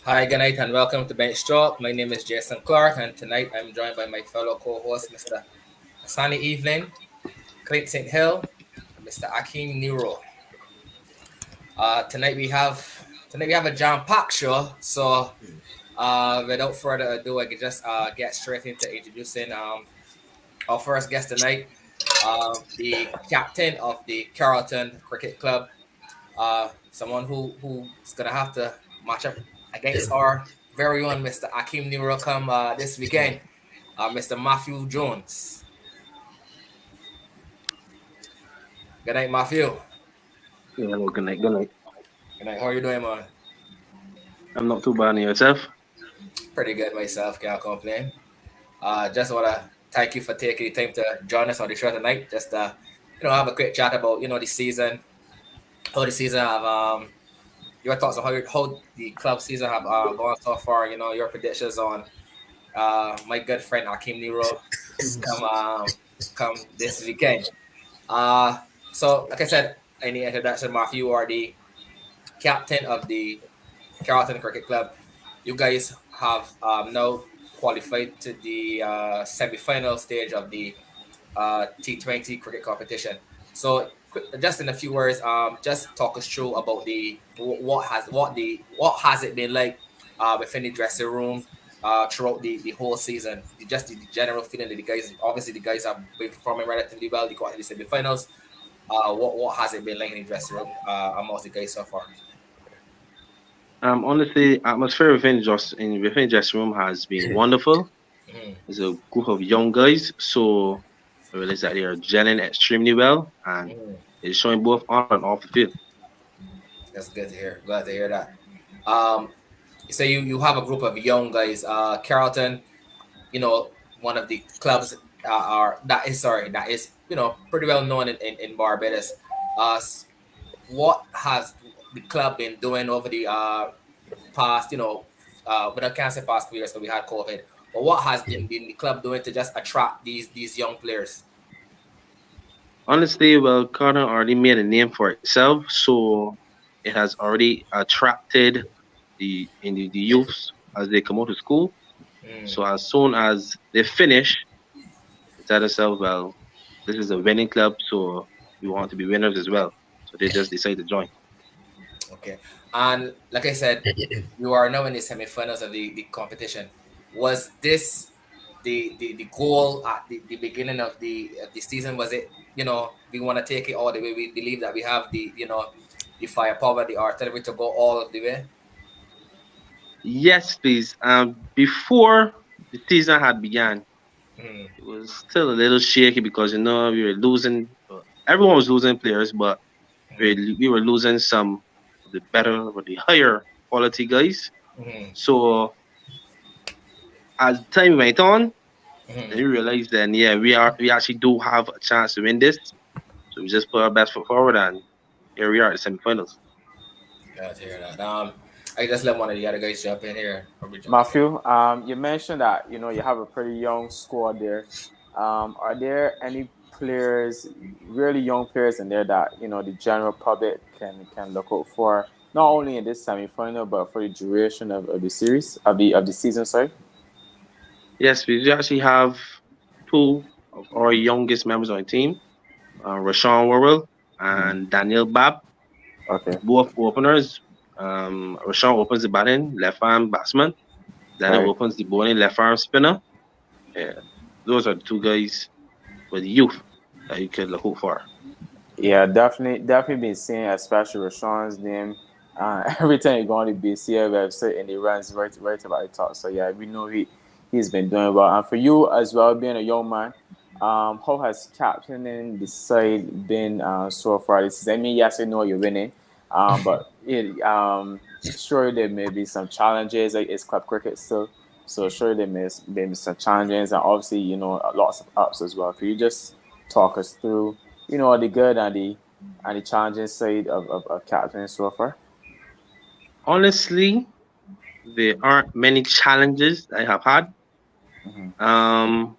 Hi, good night, and welcome to Bench Talk. My name is Jason Clark, and tonight I'm joined by my fellow co-host, Mr. Sunny Evening, Clint St. Hill, and Mr. Akeem Nero. Tonight we have a jam-packed show. So, without further ado, I can just get straight into introducing our first guest tonight, the captain of the Carlton Cricket Club, someone who's gonna have to match up against our very own Mr. Akeem Nero come this weekend, Mr. Matthew Jones. Good night, Matthew. Yeah, well, good night, good night. Good night. How are you doing, man? I'm not too bad on yourself. Pretty good myself. Can't complain. Just wanna thank you for taking the time to join us on the show tonight. Just have a quick chat about the season, how the season have your thoughts on how the club season have gone so far. Your predictions on my good friend Akeem Nero come this weekend. So like I said in the introduction, Matthew, you are the captain of the Carlton Cricket Club. You guys have now qualified to the semi-final stage of the T20 cricket competition. So, just in a few words, just talk us through about what has it been like within the dressing room throughout the whole season. Just the general feeling that the guys have been performing relatively well. They got to the semi-finals. What has it been like in the dressing room amongst the guys so far? Honestly, atmosphere within dressing room has been wonderful. Mhm. There's a group of young guys, so I realize that they are gelling extremely well, and Mhm. it's showing both on and off the field. That's good to hear. Glad to hear that. Um, so you have a group of young guys. Carlton, one of the clubs that is pretty well known in Barbados. What has the club been doing over the past, but I can't say past few years, so we had COVID. But what has the club doing to just attract these young players? Honestly, well, Carter already made a name for itself, so it has already attracted the youths as they come out of school. Mm, So as soon as they finish, they tell themselves, well, this is a winning club, so we want to be winners as well. So they just decide to join. okay. And like I said, you are now in the semifinals of the competition. Was this the goal at the beginning of the season? Was it, we want to take it all the way? We believe that we have the firepower, the artillery to go all of the way. Yes, please. Before the season had begun, Mm, it was still a little shaky because we were losing. Everyone was losing players, but mm, we were losing some of the better or the higher quality guys. mm, So as time went on, then mm. we realized that yeah, we actually do have a chance to win this. So we just put our best foot forward, and here we are at the semifinals. Glad to hear that. I just let one of the other guys jump in here. Probably jump in. Matthew, you mentioned that you have a pretty young squad there. Are there any players, really young players in there that the general public can look out for, not only in this semi-final but for the duration of the series of the season? Sorry. Yes, we actually have two of our youngest members on the team, Rashawn Worrell Mhm. and Daniel Babb, Okay. both openers. Rashawn opens the batting, left arm batsman. Daniel Right. opens the bowling, left arm spinner. Yeah, those are the two guys with youth that you could look out for. Yeah, definitely been seeing, especially Rashawn's name. Every time you go on the BCA website and he runs right about the top. So yeah, we know he's been doing well. And for you as well, being a young man, How has captaining the side been so far this season? I mean, yes, I know you're winning, but sure there may be some challenges. Like it's club cricket still, so sure there may be some challenges, and obviously lots of ups as well. Could you just talk us through the good and the challenging side of captaining so far? Honestly, there aren't many challenges I have had. Mm-hmm. Um,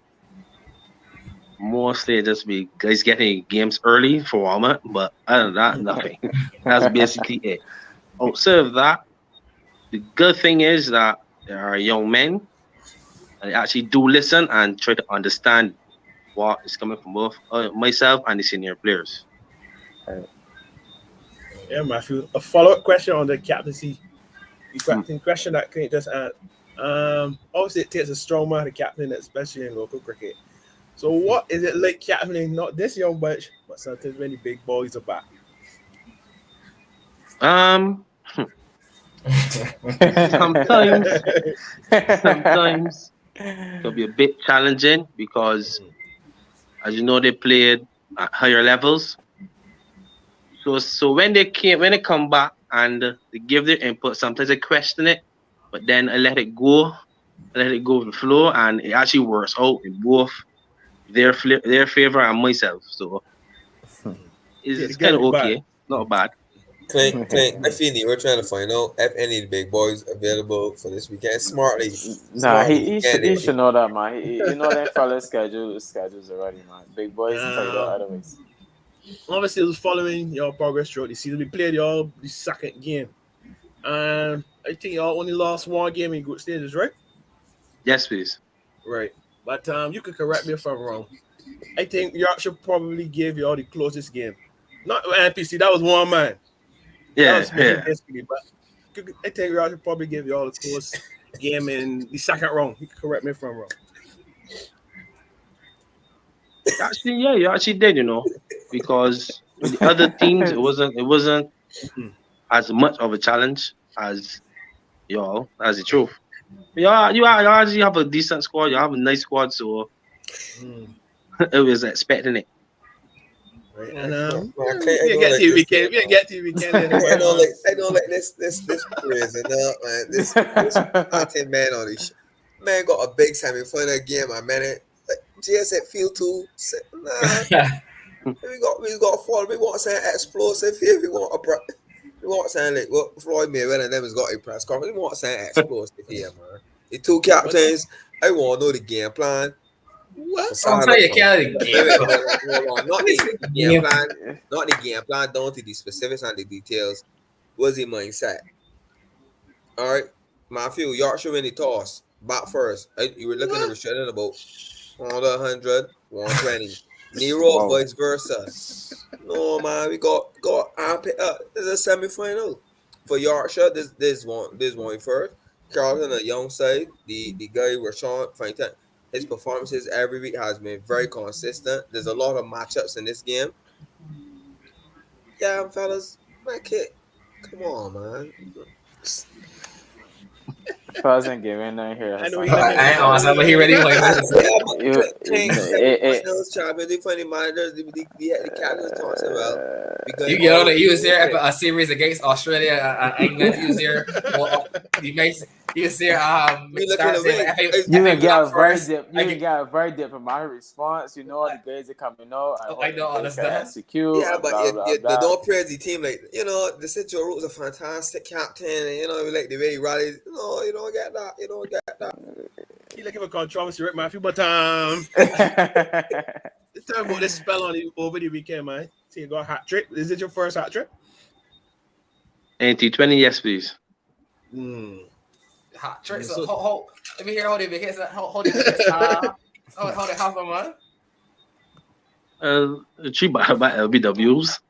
Mostly just be guys getting games early for warm up, but other than that, nothing. That's basically it. Outside of that, the good thing is that there are young men and they actually do listen and try to understand what is coming from both myself and the senior players. Yeah, Matthew. A follow-up question on the captaincy. The captain question that Clint just asked. Obviously, it takes a strong man to captain, especially in local cricket. So, what is it like captaining not this young bunch, but sometimes when the big boys are back? Um, sometimes it'll be a bit challenging because, as you know, they played at higher levels. So when they come back and they give their input, sometimes I question it, but then I let it go, with the flow, and it actually works out in both their favor and myself. So it's kind of okay, not bad. Clint, I feel you. We're trying to find out if any of the big boys available for this weekend. Smartly. Nah, he should know that, man. You know that fella's schedules already, man. Big boys tied up otherwise. Obviously, it was following your progress throughout the season. We played y'all the second game. I think y'all only lost one game in group stages, right? Yes, please. Right. But you can correct me if I'm wrong. I think Yorkshire probably gave y'all the closest game. Not NPC, that was one man. Yeah. But I think Yorkshire probably gave y'all the closest game in the second round. You can correct me if I'm wrong. Actually, yeah, you actually did, because with the other teams, it wasn't as much of a challenge as y'all, as the truth. Yeah, you actually have a decent squad. You have a nice squad, so it was expecting it. Right. And we get to the weekend. I don't like this crazy now, man. This content man on this man got a big semi-final game. I mean it. GS feel too. Nah. we got fall. We want something explosive here. We want something like what Floyd Mayweather and them has got a press conference. We want something explosive here, man. The two captains. I want to know the game plan. What? I'm saying you can't Not the game plan. Not the game plan. Down to the specifics and the details. What's the mindset? All right, Matthew. Yorkshire win the toss. Back first. You were looking at restricted about 100, 120. Nero, vice versa. No, man, we got amp it up. This is a semi-final for Yorkshire. This one first. Carlton, a young side. The guy Rashawn Feinton, his performances every week has been very consistent. There's a lot of matchups in this game. Yeah, fellas, my kid, come on, man. Wasn't giving nothing here. I ain't awesome, but he ready to play. The funny managers, the captains talking about. You get on it. He was there a series against Australia, England. He was there. He was there. You can get a very diplomatic response. You know the guys are coming out. I don't understand. Execute. Yeah, but they don't praise the team like the Central Roots a fantastic captain. And, we like the way he rallies. No, you don't get that. You don't get that. He looking for controversy, right, Matthew? But let's talk about this spell on over the weekend, man. See, you got a hat trick. Is it your first hat trick? In T20, yes, please. Hot trick. So, let me hear how they begin. How they happen, man. 3 by LBWs.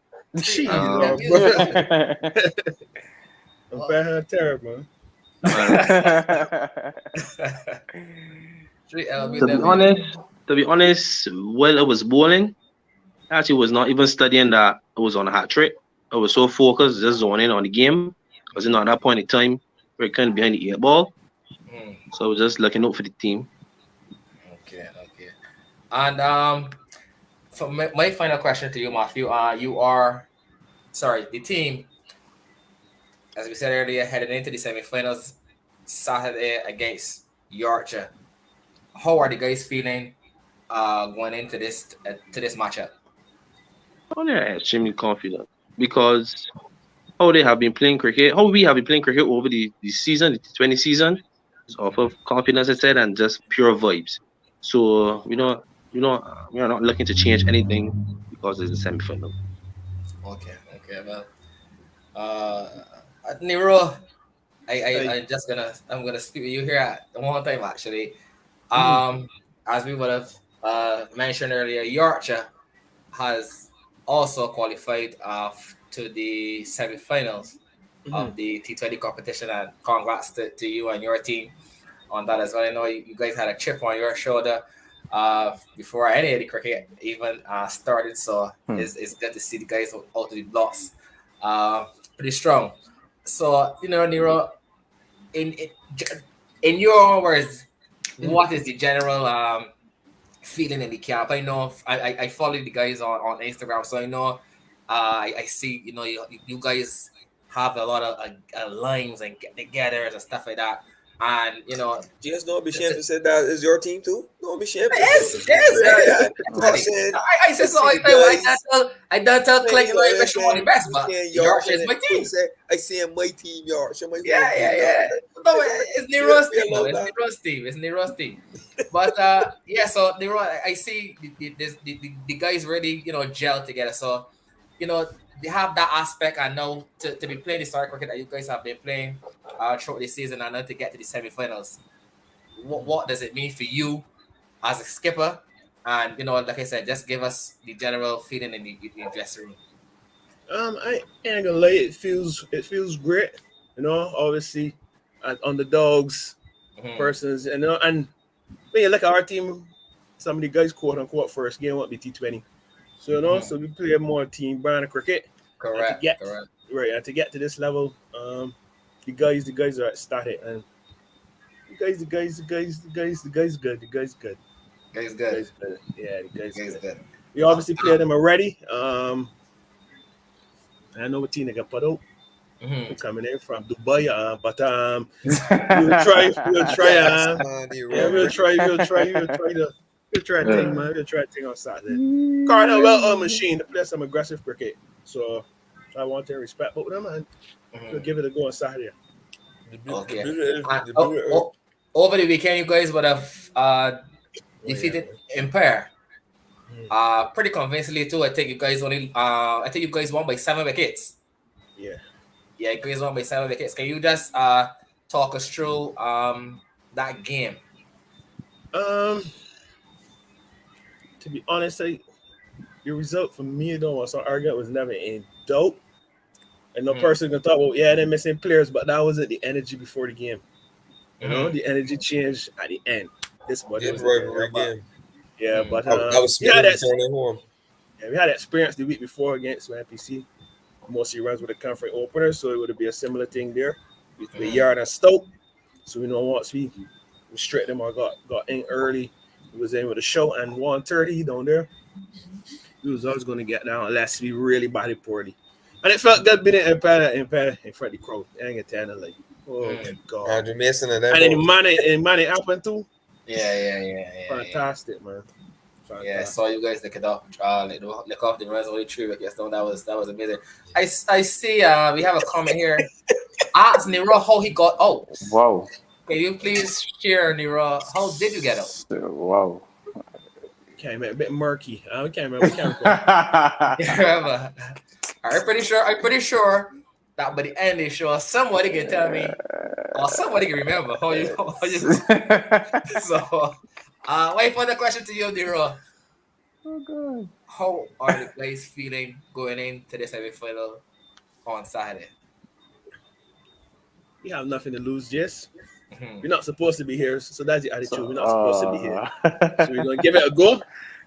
I'm bad terrible, man. To be honest, while I was bowling, I actually was not even studying that I was on a hat trick. I was so focused, just zoning on the game. Because at that point in time, we're kind of behind the 8 ball. So I was just looking out for the team. Okay. And for my final question to you, Matthew, the team, as we said earlier, headed into the semifinals Saturday against Yorkshire. How are the guys feeling going into this matchup? Oh, they're extremely confident because how we have been playing cricket over the season, the T20 season, is off of confidence, I said, and just pure vibes. So we are not looking to change anything because it's a semi-final. Okay, well, uh, Nero, I'm gonna speak with you here at one time actually. As we would have mentioned earlier, Yorkshire has also qualified to the semi-finals of the T20 competition, and congrats to you and your team on that as well. I know you guys had a chip on your shoulder before any of the cricket even started, so it's good to see the guys out of the blocks pretty strong. So, Nero, in in your own words, what is the general feeling in the camp? I know I follow the guys on Instagram, so I know I see you guys have a lot of lines and get-togethers and stuff like that, and Just don't be ashamed to say that is your team too. Don't be ashamed. Yes. I say so all the time. I don't tell Clay like I want the best, but Yorkshire is my team. I say my team, Yorkshire. Yeah. No, it's Nero's team. It's Nero's team. But so Nero, I see the guys really gel together. So they have that aspect. I know to be playing the soccer cricket that you guys have been playing throughout the season, and then to get to the semi-finals. What does it mean for you as a skipper? And like I said, just give us the general feeling in the dressing room. I ain't gonna lie, it feels great. Obviously, as underdogs, persons, and when you look at our team, some of the guys quote unquote first game won't be T20. So so we play more team brand of cricket. Correct. Right, and to get to this level, the guys are started, and the guys good. Yeah, the guys good. We obviously played them already. I know what team they got put out. Coming in from Dubai, but we'll try. We'll try thing, man. We'll try thing on Saturday. Carlton machine to play some aggressive cricket, so I want to respect both of them, and we'll give it a go on Saturday. Okay. Over the weekend, you guys would have defeated Empire. Pretty convincingly too. I think you guys won by 7 wickets. Yeah, you guys won by 7 wickets. Can you just talk us through that game? To be honest, the result for me though was so arrogant was never in doubt. And no person can talk about they're missing players, but that wasn't the energy before the game. The energy changed at the end. This was rivalry game. Yeah, but I was we had that experience the week before against NPC. Mostly runs with a comfort opener, so it would be a similar thing there with Yard and Stoke. So once we restricted them or got in early, we was in with a show and 1:30 down there. We was always going to get down unless we really body poorly. And it felt good being in front of the crowd. I ain't gonna tell oh my God. Andrew Mason and then the money happened too. Yeah. Fantastic, man. Yeah, I saw you guys look off the runs only 3 wickets. That was amazing. I see we have a comment here. Ask Nero how he got out. Wow. Can you please share, Nero? How did you get out? Wow. Okay, man, a bit murky. I can't remember. I'm pretty sure that by the end of the show, somebody can tell me or somebody can remember how you So wait for the question to you, Nero. Oh God. How are the guys feeling going into the semi-final on Saturday? We have nothing to lose, Jess. We're not supposed to be here, so that's the attitude. We're not supposed to be here. So we're gonna give it a go.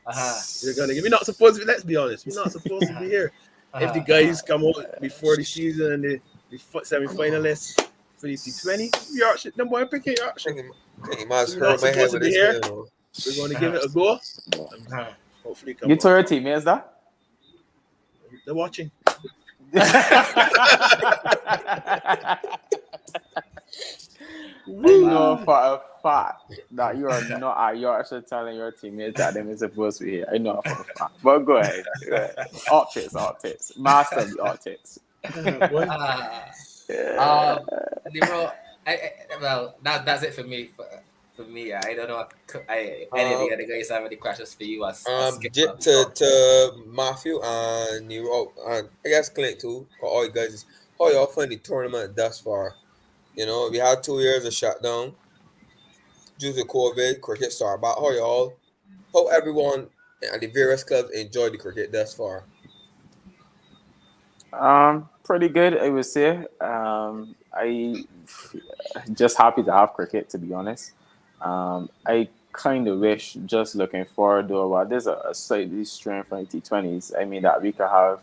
We're not supposed to be, let's be honest, we're not supposed to be here. If the guys come out before the season and the semi-finalists for the T20, Yorkshire, them boy picking Yorkshire. You might hurt my head with this. We're going to give it a go. Hopefully, come You on. told your teammates that? They're watching. I know for a fact that you are not at Yorkshire telling your teammates that them is supposed to be here. I know for a fact. But go ahead. Optics. Master the optics. Boy. Bro, well, that's it for me. For me, I don't know. Any of the other guys have any questions for you? To Matthew and Nero and I guess Clint too. For all you guys, how y'all find the tournament thus far? You know, we had 2 years of shutdown due to COVID. Cricket started back. How everyone and the various clubs enjoyed the cricket thus far? Pretty good, I would say. I just happy to have cricket, to be honest. I kind of wish, just looking forward though, while there's a slightly strain from the T20s. I mean that we could have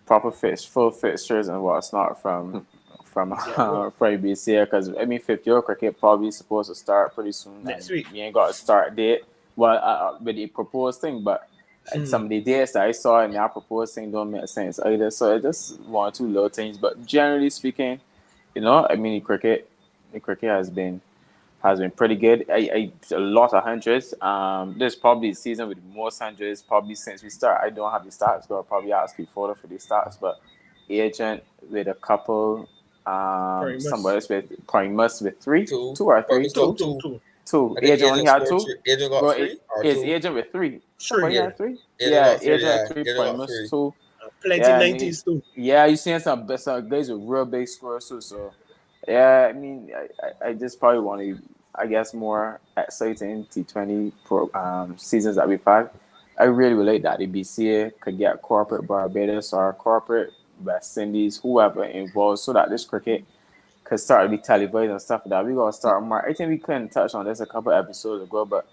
proper full fixtures and what's not from BCA, because I mean 50-year cricket probably supposed to start pretty soon. Next week. We ain't got a start date. Well, with the proposed thing, but some of the dates that I saw in that proposed thing don't make sense either. So it's just one or two little things. But generally speaking, you know, I mean the cricket has been pretty good. A lot of hundreds. This is probably the season with the most hundreds probably since we start. I don't have the stats, but I'll probably ask you for the stats. But agent with a couple, somebody else with Primus with three, two or three, two. Agent only had two. Agent got three. Is agent with three? Somebody had three. Agent Agent got three. three. Primus two. Plenty Yeah, 90s too. Yeah, you seen some guys with real big scores too. So yeah, I mean, I just probably want to, I guess, more exciting T20 seasons that we've had. I really relate that the BCA could get corporate Barbados or corporate West Indies, whoever involved, so that this cricket could start to be televised and stuff like that. We gotta start I think we couldn't touch on this a couple episodes ago, but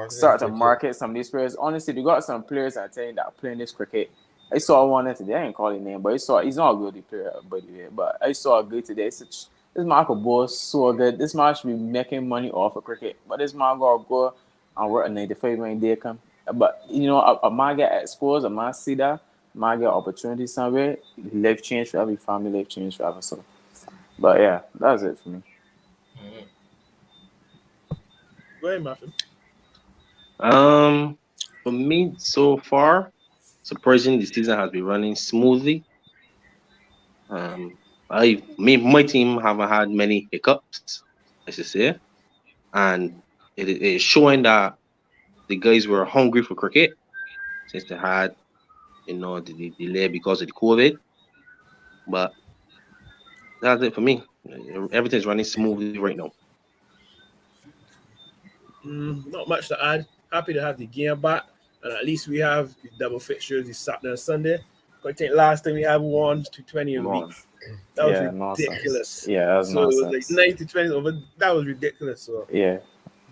start to market some of these players. Honestly, they got some players I'm telling you that are playing this cricket. I saw one today. I ain't call his name, but he's not a good player, by the way. But I saw a good today. This man could bowl so good. This man should be making money off of cricket. But this man gotta go and work a 95 when day come. But you know, a man get exposed, a man see that, a man get opportunity somewhere. Life change for every family, life change forever. So, but yeah, that's it for me. Go ahead, Matthew. For me so far, surprisingly, the season has been running smoothly. My team haven't had many hiccups, I should say, and it is showing that the guys were hungry for cricket since they had, the delay because of the COVID. But that's it for me. Everything's running smoothly right now. Not much to add. Happy to have the game back, and at least we have the double fixtures this Saturday and Sunday. I think last time we had 1 to 20 a week. That was ridiculous. Nonsense. Yeah, that was so nonsense. It was like 9 to 20 over. That was ridiculous. So yeah,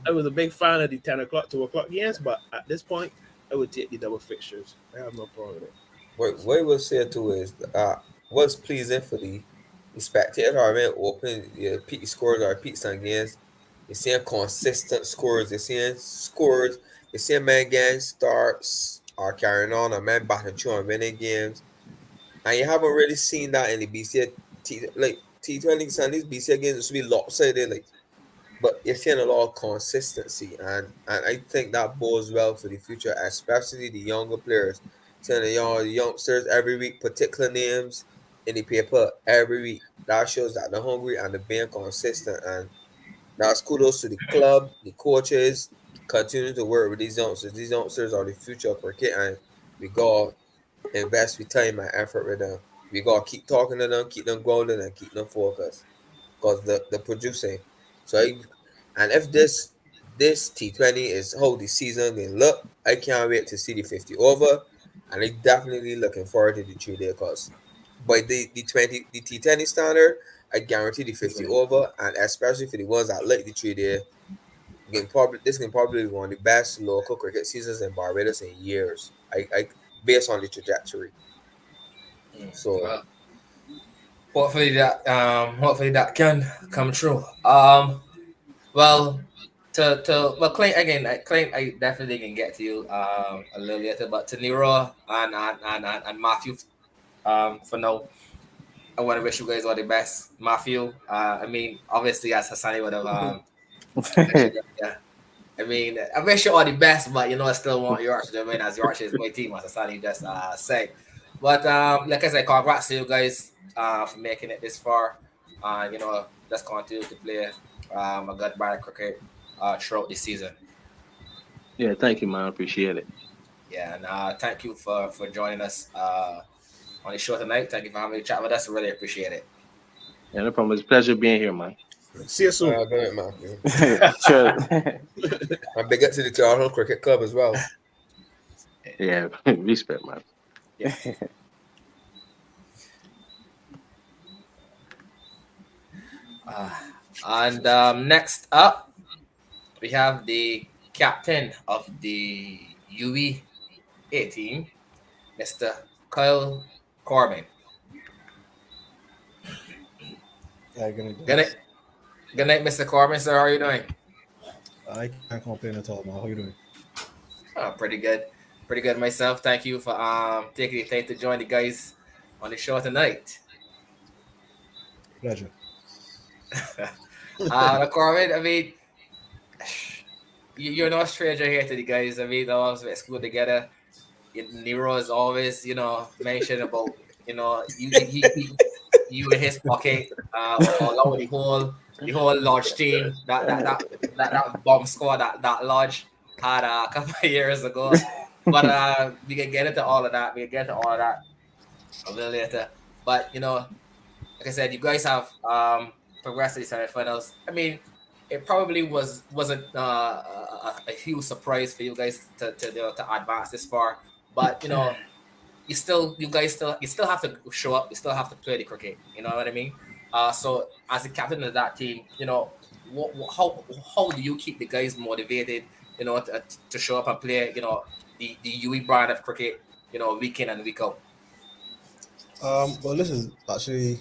I was a big fan of the 10 o'clock, 2 o'clock games, but at this point, I would take the double fixtures. I have no problem with it. What I will say too is what's pleasing for the spectators are being open, peak scores or peak some games. You're seeing consistent scores. You're seeing scores. You're seeing men getting starts or carrying on, or men batting through and winning games. And you haven't really seen that in the BCA T20. Some of these BCA games used to be lopsided, but you're seeing a lot of consistency, and I think that bodes well for the future, especially the younger players. Seeing the youngsters every week, particular names in the paper every week. That shows that they're hungry and they're being consistent, and that's kudos to the club, the coaches, continue to work with these youngsters. These youngsters are the future of cricket, and we got invest with time and effort with them. We got to keep talking to them, keep them grounded, and keep them focused because they're producing. So, if this T20 is how the season will look, I can't wait to see the 50 over, and I'm definitely looking forward to the 3-day course. By the T20 standard, I guarantee the 50 over, and especially for the ones that like the 3-day, this can probably be one of the best local cricket seasons in Barbados in years. I based on the trajectory. So hopefully that can come true. Well, well, Clint again. Clint, I definitely can get to you a little later, but to Nero and Matthew, for now, I want to wish you guys all the best. Matthew, I mean, obviously as Hassani would have mentioned, yeah. I mean, I wish you all the best, but I still want Yorkshire to win as Yorkshire is my team, as Hassani just said. But like I said, congrats to you guys for making it this far. Just continue to play a good brand of cricket throughout the season. Yeah, thank you, man. I appreciate it. Yeah, and thank you for joining us on the show tonight. Thank you for having a chat with us. Really appreciate it. Yeah, no problem. It's a pleasure being here, man. See you soon. Good night, Matthew. Sure. And big up to the Carlton Cricket Club as well. Yeah, respect, man. Yeah. And next up, we have the captain of the UE team, Mr. Kyle Corbin. Yeah, Good night, Mr. Corbin, sir. How are you doing? I can't complain at all, man. How you doing? Oh, pretty good. Pretty good myself. Thank you for taking the time to join the guys on the show tonight. Pleasure. Corbin, I mean, you're no stranger here to the guys. I mean, all of us at school together. Nero is always, mentioned about, you in his pocket, along with the whole large team, that bomb squad that large had a couple of years ago. But we can get into all of that. We can get into all of that a little later. But like I said, you guys have progressed to the semifinals. I mean, it probably wasn't a huge surprise for you guys to advance this far. But you still have to show up. You still have to play the cricket. You know what I mean? So as the captain of that team, how do you keep the guys motivated? To show up and play. The UE brand of cricket. Week in and week out. Well, this is actually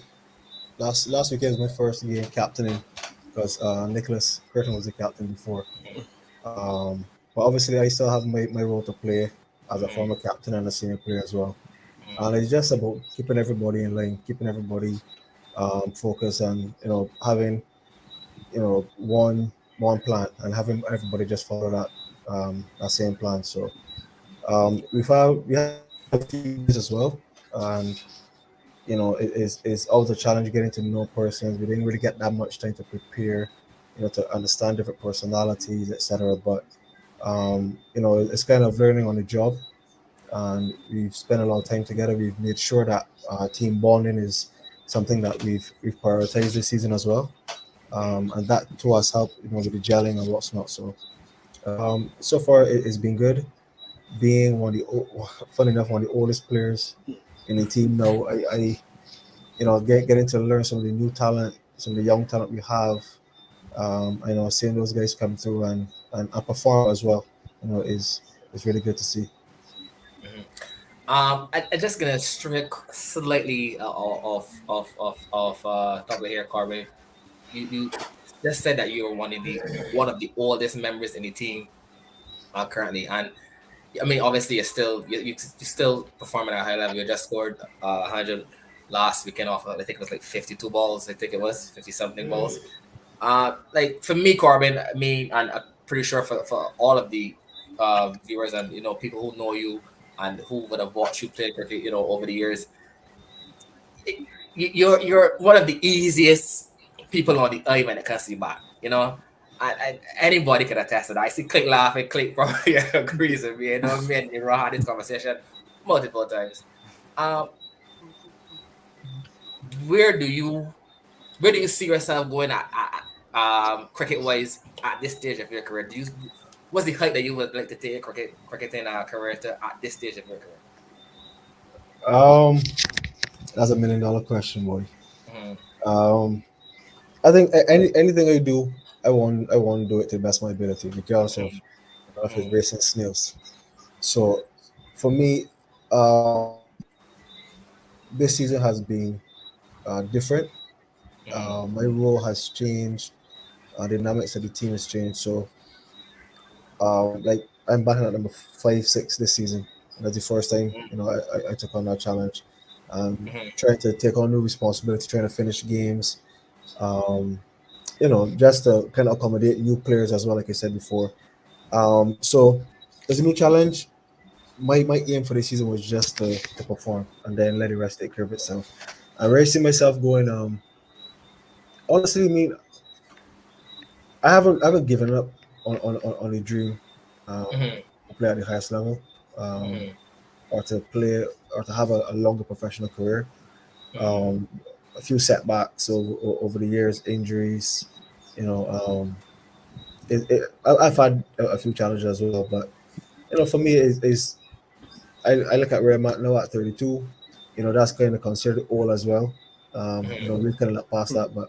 last weekend was my first game captaining because Nicholas Curtin was the captain before. But obviously, I still have my role to play as a former captain and a senior player as well. And it's just about keeping everybody in line, keeping everybody focused, and having one plan and having everybody just follow that same plan. So we have teams as well, and it's always a challenge getting to know persons. We didn't really get that much time to prepare, to understand different personalities, etc. But it's kind of learning on the job, and we've spent a lot of time together. We've made sure that team bonding is something that we've prioritized this season as well, and that to us helped with the gelling and what's not. So so far it's been good. Being fun enough, one of the oldest players in the team now, I getting to learn some of the new talent, some of the young talent we have. Seeing those guys come through and perform as well, is really good to see. I just gonna stray slightly off topic here, Corbin. You just said that you're one of the oldest members in the team currently, and I mean, obviously, you're still performing at a high level. You just scored 100 last weekend off. I think it was like 52 balls. I think it was 50 something balls. Like for me, Corbin. I mean, and I'm pretty sure for all of the viewers and people who know you and who would have watched you play cricket, over the years. You're one of the easiest people on the eye when it comes to the bat. And anybody can attest to that. I see Click laughing. Click probably agrees with me. Me and Nero had this conversation multiple times. Where do you see yourself going at cricket wise at this stage of your career? What's the height that you would like to take cricketing career to at this stage of your career? That's $1 million question, boy. Mm-hmm. I think anything I do, I want to do it to the best of my ability, regardless of if it's racing snails. So, for me, this season has been different. My role has changed. The dynamics of the team has changed. So, Like I'm batting at number 5-6 this season. That's the first time I took on that challenge. Trying to take on new responsibility, trying to finish games. Um, just to kind of accommodate new players as well, like I said before. So there's a new challenge. My aim for the season was just to perform and then let the rest take care of itself. I really see myself going. Honestly, I mean, I haven't given up on the dream to play at the highest level, um, or to play or to have a longer professional career. Um, a few setbacks over the years, injuries, you know. I've had a few challenges as well, but for me, is I look at where I'm at now at 32. That's kind of considered old as well. We kind of look past that, but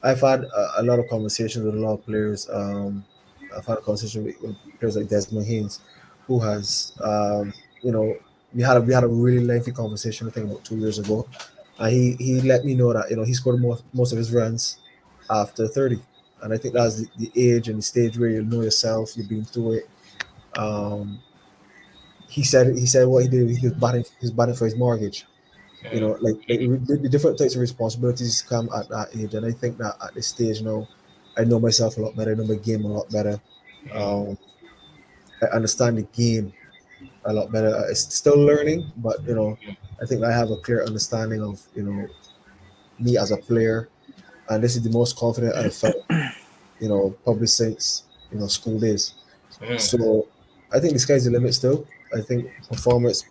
I've had a lot of conversations with a lot of players. I've had a conversation with players like Desmond Haynes, who has, we had a really lengthy conversation, I think about 2 years ago, and he let me know that he scored most of his runs after 30, and I think that's the age and the stage where you know yourself, you've been through it. Um, he said what he did, he was batting for his mortgage. Like the different types of responsibilities come at that age, and I think that at this stage now, I know myself a lot better, I know my game a lot better. um I understand the game a lot better. It's still learning, but I think I have a clear understanding of me as a player, and this is the most confident I've felt probably since school days. So I think the sky's the limit still. I think performances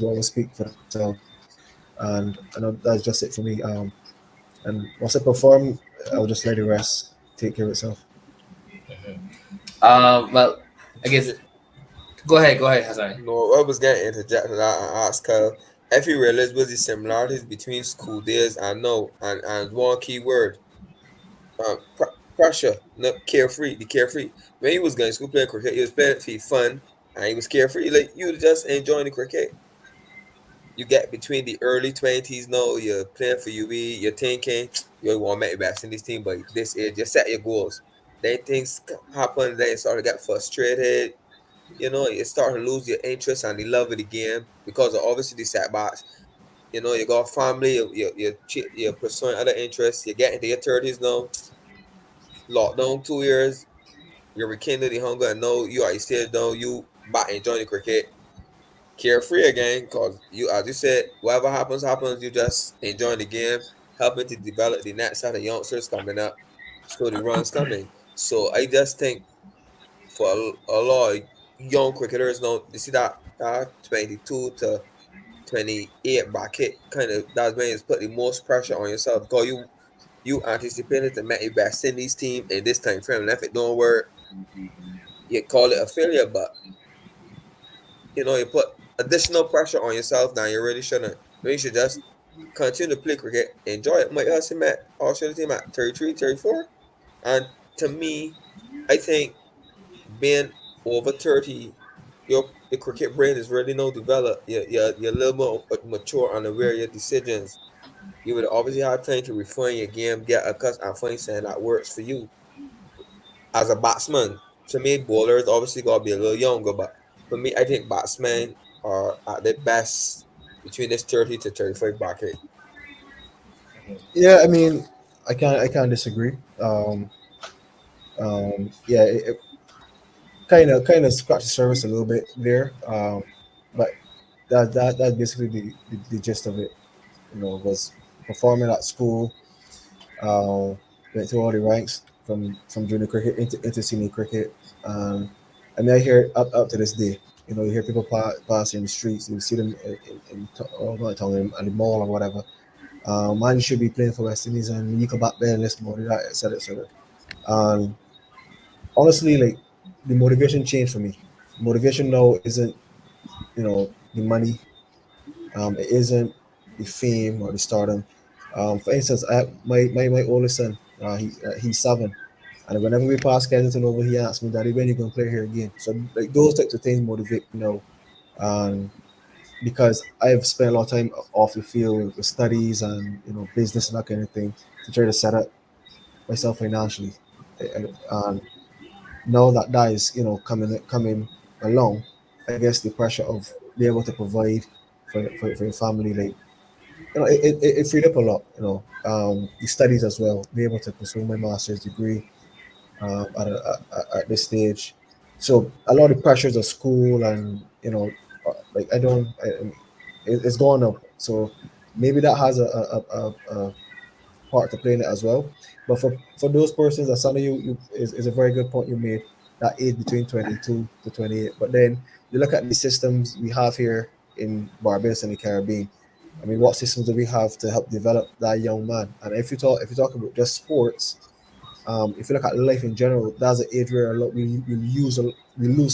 will always speak for themselves, and I know that's just it for me. And once I perform, I'll just let the rest take care of itself. Well, I guess go ahead, Hassan. No, I was getting interject that and ask her if you realize was the similarities between school days and now, and one key word, pressure, not carefree, the carefree. When he was going to school playing cricket, he was playing for fun and he was carefree. Like you were just enjoying the cricket. You get between the early 20s now, you're playing for UB, you're thinking you want to make the best in this team, but this is you set your goals. Then things happen, then you start to get frustrated. You start to lose your interest and the love of the game because of obviously the setbacks. You got family, you're pursuing other interests, you're getting to your 30s now, lockdown 2 years, you're rekindling the hunger, and now you are still down, you back enjoying the cricket, carefree again, because you, as you said, whatever happens, you just enjoying the game, helping to develop the next set of youngsters coming up, so the runs coming. So I just think for a lot of young cricketers now, you see that 22 to 28 bracket kind of that's when it's put the most pressure on yourself because you anticipated to make your best in this team in this time frame. And if it don't work, you call it a failure. But you put additional pressure on yourself now you really shouldn't. You should just continue to play cricket, enjoy it. Might also met Australia team at 33, 34. And to me, I think being over 30, your cricket brain is really now developed. You're a little more mature and aware of your decisions. You would obviously have time to refine your game, get accustomed and find something that works for you. As a batsman, to me, bowlers obviously got to be a little younger, but for me, I think batsmen are at their best between this 30 to 35 bracket. Yeah, I mean, I can't disagree. Yeah, it kind of scratched the surface a little bit there, but that's basically the gist of it. Was performing at school, uh, went through all the ranks from junior cricket into senior cricket. I mean, I hear it up to this day. You hear people pass in the streets. You see them not town, in the mall or whatever. Man, you should be playing for West Indies, and you come back there and listen more to that, etc., etc. And honestly, like the motivation changed for me. Motivation now isn't the money. It isn't the fame or the stardom. For instance, my oldest son, he's 7, and whenever we pass Kensington over, he asks me, "Daddy, when you gonna play here again?" So like those types of things motivate me now, and because I've spent a lot of time off the field with studies and business and that kind of thing to try to set up myself financially, and now that is coming along, I guess the pressure of being able to provide for your family, like it freed up a lot. The studies as well, be able to pursue my master's degree at this stage. So a lot of pressures of school and like it's gone up. So maybe that has a part to play in it as well. But for those persons, that sounded is a very good point you made. That age between 22 to 28. But then you look at the systems we have here in Barbados and the Caribbean. I mean, what systems do we have to help develop that young man? And if you talk about just sports, if you look at life in general, that's an age where a lot we lose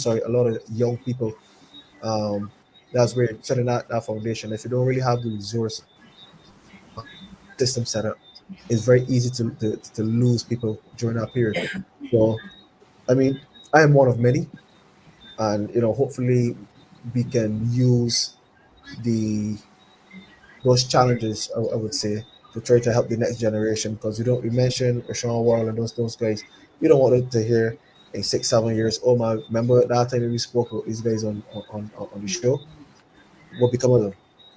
a lot of young people. Um, that's where setting that foundation. If you don't really have the resource system set up, it's very easy to lose people during that period. So, I mean, I am one of many, and hopefully we can use the those challenges. I would say to try to help the next generation because we mentioned Sean Wall and those guys. You don't want to hear in 6 7 years. Oh my! Remember that time we spoke about these guys on the show? What become of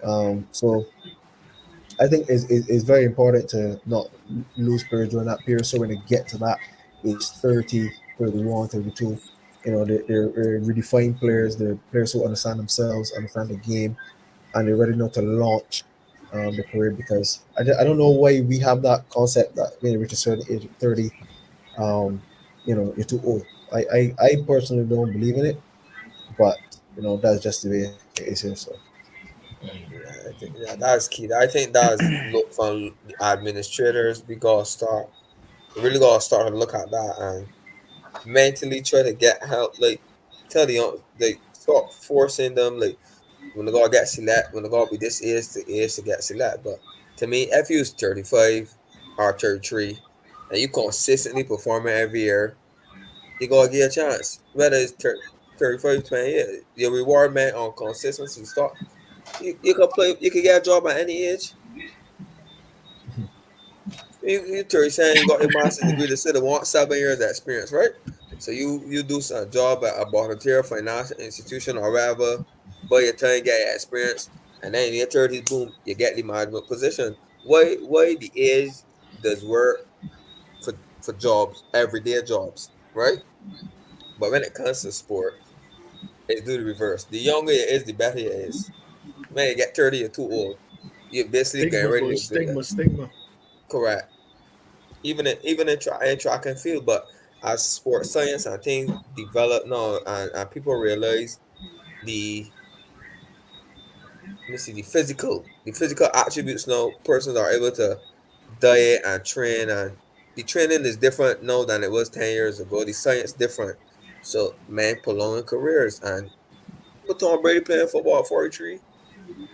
them? So I think it's very important to not lose players during that period. So when they get to that age 30, 31, 32, they're redefined players. They're players who understand themselves, understand the game, and they're ready now to launch the career. Because I don't know why we have that concept that when you reach a certain age, 30, um, you're too old. I personally don't believe in it, but that's just the way it is here. So. Yeah, I think that's key. I think that's look from the administrators. We gotta start. We really gotta start to look at that and mentally try to get help. Like tell the like stop forcing them. Like when they gotta get select, when they gotta be this age to age to get select. But to me, if you're 35 or 33 and you consistently performing every year, you gotta get a chance. Whether it's 35, 28, your reward man on consistency. Start. You can play. You can get a job at any age. You 37, you got your master's degree. They said they want 7 years of experience, right? So you do some job at a volunteer financial institution or wherever, but your time get your experience, and then in your 30s, boom, you get the management position. Why the age does work for jobs, everyday jobs, right? But when it comes to sport, it's do the reverse. The younger it is, the better it is. Man, you get 30, you're too old. You're basically getting Stigma, ready boy. to be Stigma. correct. Even in track and field, but as sports science and things develop now, and people realize the let me see the physical attributes now, persons are able to diet and train, and the training is different now than it was 10 years ago. The science different, so man prolonging careers. And put Tom Brady playing football at 43,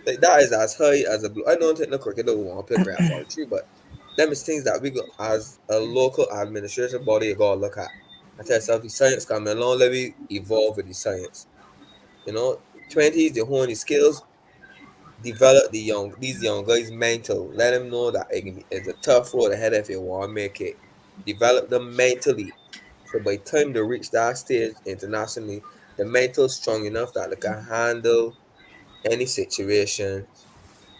like that is as high as a blue. I don't think no cricketer will want to play great at 43, but them is things that we go as a local administration body you gotta look at. I tell yourself the science coming along, let me evolve with the science. You know, 20s, they hone the skills, develop these young guys mental. Let them know that it's a tough road ahead if you want to make it. Develop them mentally. So by the time they reach that stage internationally, the mental strong enough that they can handle any situation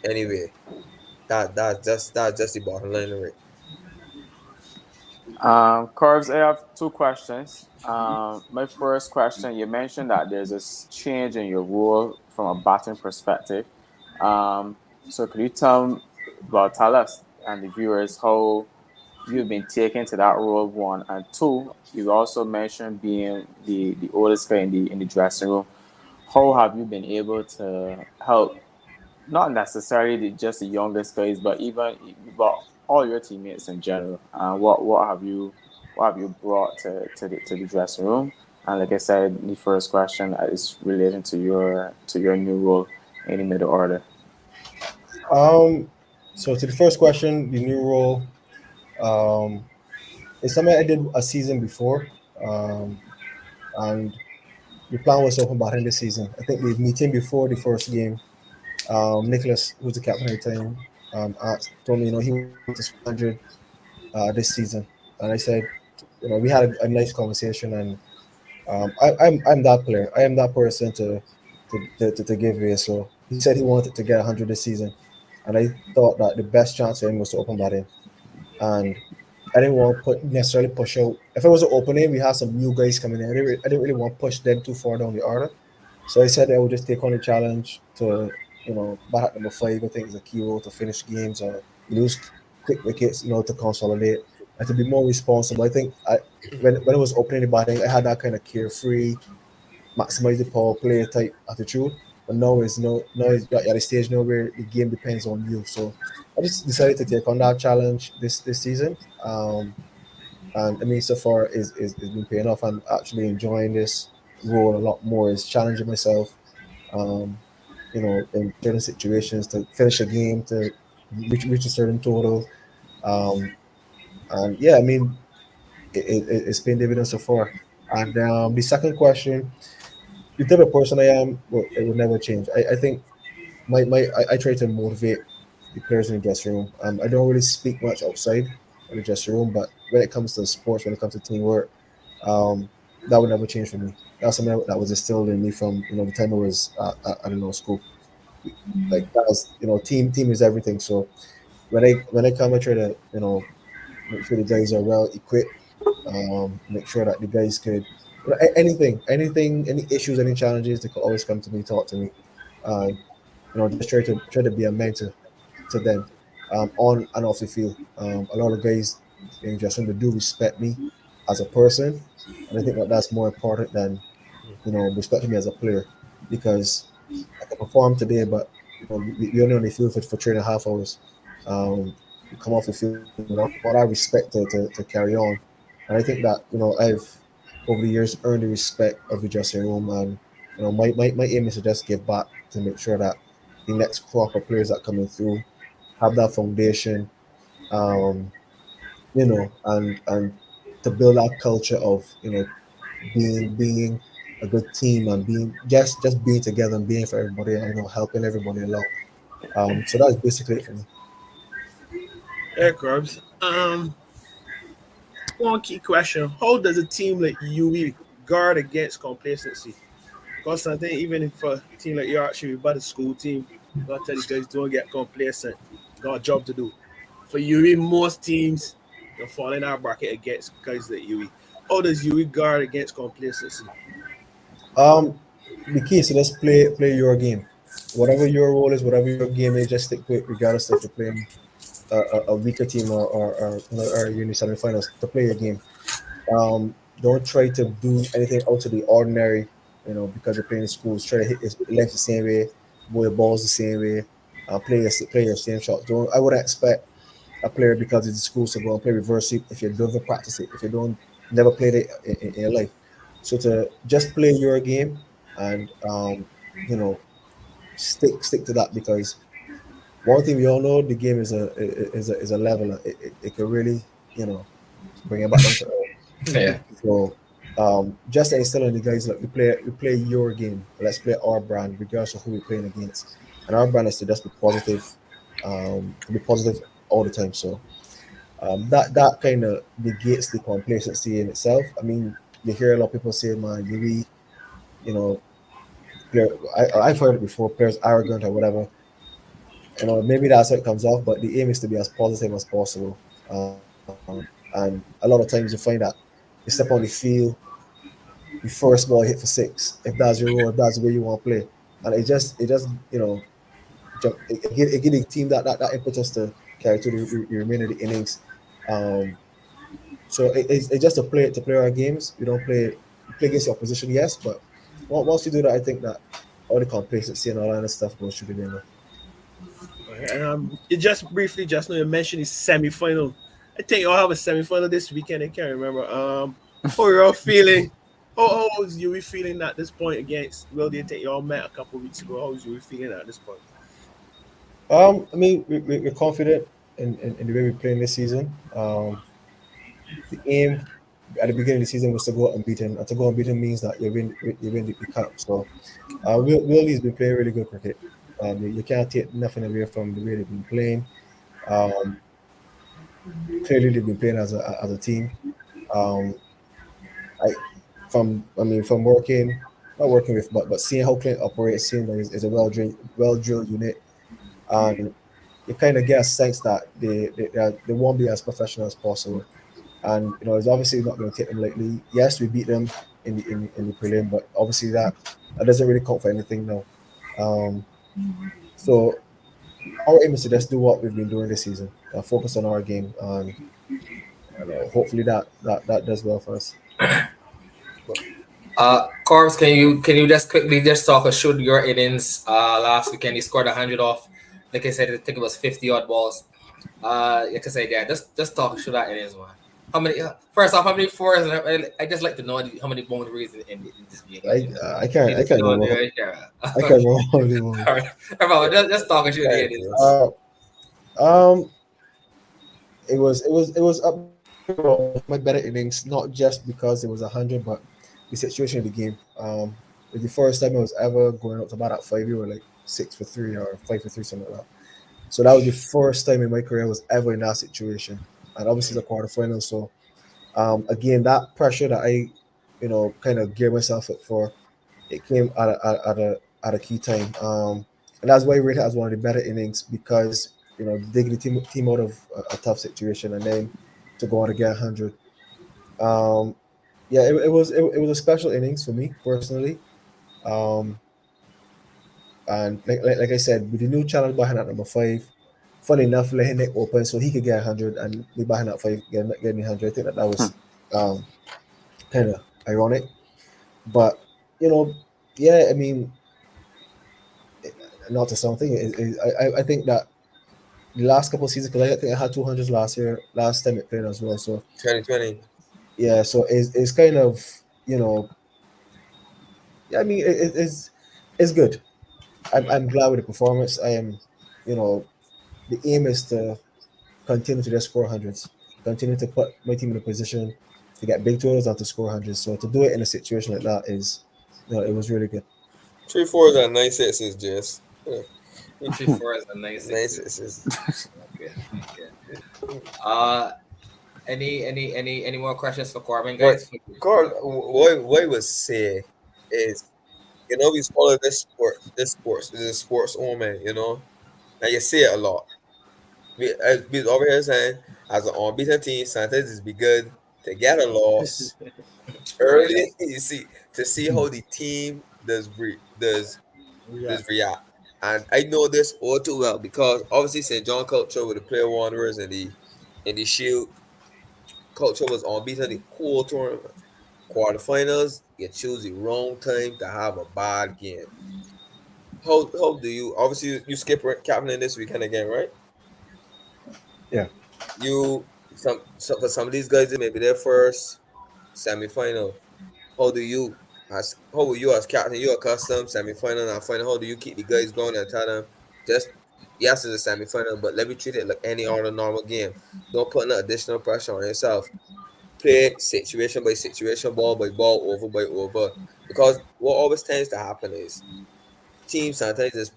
anyway. That's just the bottom line of it. Corbs, I have two questions. My first question, you mentioned that there's a change in your role from a batting perspective. So could you tell us and the viewers how you've been taken to that role, one, and two, you also mentioned being the oldest guy in the dressing room. How have you been able to help not necessarily just the youngest guys, but all your teammates in general? What have you brought to the dressing room? And like I said, the first question is relating to your new role in the middle order. Um, so to the first question, the new role, um, it's something I did a season before, and the plan was to open batting this season. I think the meeting before the first game, Nicholas, who's the captain at the time, told me, he wanted to 100 this season, and I said, we had a nice conversation, and I'm that player. I am that person to give away. So he said he wanted to get 100 this season, and I thought that the best chance for him was to open batting. And I didn't want to necessarily push out. If it was an opening, we had some new guys coming in. I didn't really want to push them too far down the order. So I said I would just take on the challenge to, bat at number five. I think is a key role to finish games or lose quick wickets, to consolidate and to be more responsible. I think when I was opening the batting, I had that kind of carefree, maximize the power play type attitude. But now it's at a stage now where the game depends on you. So I just decided to take on that challenge this season. And I mean, so far is been paying off. I'm actually enjoying this role a lot more. Is challenging myself, um, in certain situations to finish a game to reach a certain total. Um, and yeah, I mean, it's paying dividends so far. And the second question, the type of person I am, well, it will never change. I think I try to motivate the players in the dressing room. I don't really speak much outside of the dressing room, but when it comes to sports, when it comes to teamwork, um, that would never change for me. That's something that was instilled in me from the time I was I don't know, school. Like that was team is everything. So when I come, I try to make sure the guys are well equipped. Make sure that the guys could anything, any issues, any challenges, they could always come to me, talk to me. Uh, just try to be a mentor to them, on and off the field. A lot of guys in just they do respect me as a person, and I think that that's more important than respecting me as a player, because I can perform today, but we only on the field for 3.5 hours. We come off the field without all that respect to carry on, and I think that I've over the years earned the respect of the dressing room, and my aim is to just give back to make sure that the next crop of players that coming through have that foundation, um, and to build that culture of being a good team and being just being together and being for everybody and helping everybody along. So that's basically it for me. Yeah, Corbs. One key question: how does a team like UE guard against complacency? Because I think even for a team like Yorkshire, we but a school team, gotta tell the guys don't get complacent. Got a job to do. For UE, most teams fall in our bracket against guys like UE. How does UE guard against complacency? Um, the key is to just play your game. Whatever your role is, whatever your game is, just stick to it, regardless if you're playing a weaker team or you're in the semifinals. To play your game. Don't try to do anything out of the ordinary, because you're playing in schools. Try to hit his length the same way, move your balls the same way, play your same shots. Don't I wouldn't expect a player because it's schools to go and play reverse sweep if you don't even practice it, if you don't never played it in your life. So to just play your game and you know stick to that, because one thing we all know, the game is a leveler. It can really bring it back down to earth. Yeah. So just to instill in the guys, like we play your game. Let's play our brand, regardless of who we're playing against. And our brand is to just be positive all the time. So that kind of negates the complacency in itself. I mean, you hear a lot of people say, "Man, you know, player, I've heard it before. Players arrogant or whatever." Maybe that's how it comes off. But the aim is to be as positive as possible. And a lot of times you find that you step on the field, the first ball hit for six. If that's your role, if that's the way you want to play, and it just it give the team that impetus to carry to the remainder of the innings. Um, so it's just to play our games. We play against the opposition, yes, but once you do that, I think that all the complacency and all that other stuff goes through the window. And you just briefly just now you mentioned the semi-final. I think y'all have a semi-final this weekend. I can't remember. How are y'all feeling? How was you feeling at this point against? Well, they think y'all met a couple weeks ago. How was you feeling at this point? I mean, we're confident in the way we're playing this season. The aim at the beginning of the season was to go unbeaten, and to go unbeaten means that you win the cup. So, Willie's been playing really good cricket. You can't take nothing away from the way they've been playing. Um, Clearly, they've been playing as a team. Um, I from working, not working with, but seeing how Clint operates, seeing that is a well drilled unit, and you kind of get a sense that they won't be as professional as possible. And it's obviously not going to take them lightly. Yes, we beat them in the prelim, but obviously that doesn't really count for anything now. Um, so our aim is to just do what we've been doing this season, focus on our game, and hopefully that does well for us. Corbs, can you just quickly just talk us through your innings last weekend? You scored 100 off, like I said, I think it was 50 odd balls. Like I said, yeah, just talk through that innings, man. How many? First off, how many fours? I just like to know how many boundaries in this game. I can't remember. I can't remember how many were. All right, just talk us through the innings. It was up my better innings, not just because it was 100, but the situation of the game. It was the first time I was ever going up to bat at 5. We were like 6 for 3 or 5 for 3, something like that. So that was the first time in my career I was ever in that situation, and obviously the quarterfinal. So again, that pressure that I, kind of geared myself up for, it came at a key time. And that's why I rate it as one of the better innings because digging the team out of a tough situation and then to go on to get 100. Yeah, it was a special innings for me personally. Um, and like I said, with the new challenge behind at number 5, funny enough, letting it open so he could get 100 and me behind at 5 getting 100. I think that was kind of ironic, but yeah, I mean, not to something. I think that the last couple of seasons, because I think I had 200s last time it played as well. So 2020. yeah, so it's kind of yeah, I mean it's good. I'm glad with the performance. I am, the aim is to continue to just score hundreds, continue to put my team in a position to get big totals and to score hundreds. So to do it in a situation like that is, it was really good. 3 4s and 9 6s, Jess. 3 4s and 9 9 6s. 6s. Okay. Any more questions for Corbin, guys? God, what I would say is, we follow this sports is a sports woman, and you see it a lot. We over here saying, as an unbeaten team, sometimes it's be good to get a loss early. You see, to see how the team does react. And I know this all too well because obviously St. John culture with the player Wanderers and the Shield culture was unbeaten the whole tournament. Quarterfinals, you choose the wrong time to have a bad game. How do you obviously you skip captain this weekend again, right? Yeah. For some of these guys, it may be their first semi-final. How do you how will you as captain? You accustomed semi-final and final. How do you keep the guys going and tell them just yes, it's a semi-final, but let me treat it like any other normal game. Don't put no additional pressure on yourself. Play situation by situation, ball by ball, over by over. Because what always tends to happen is teams sometimes just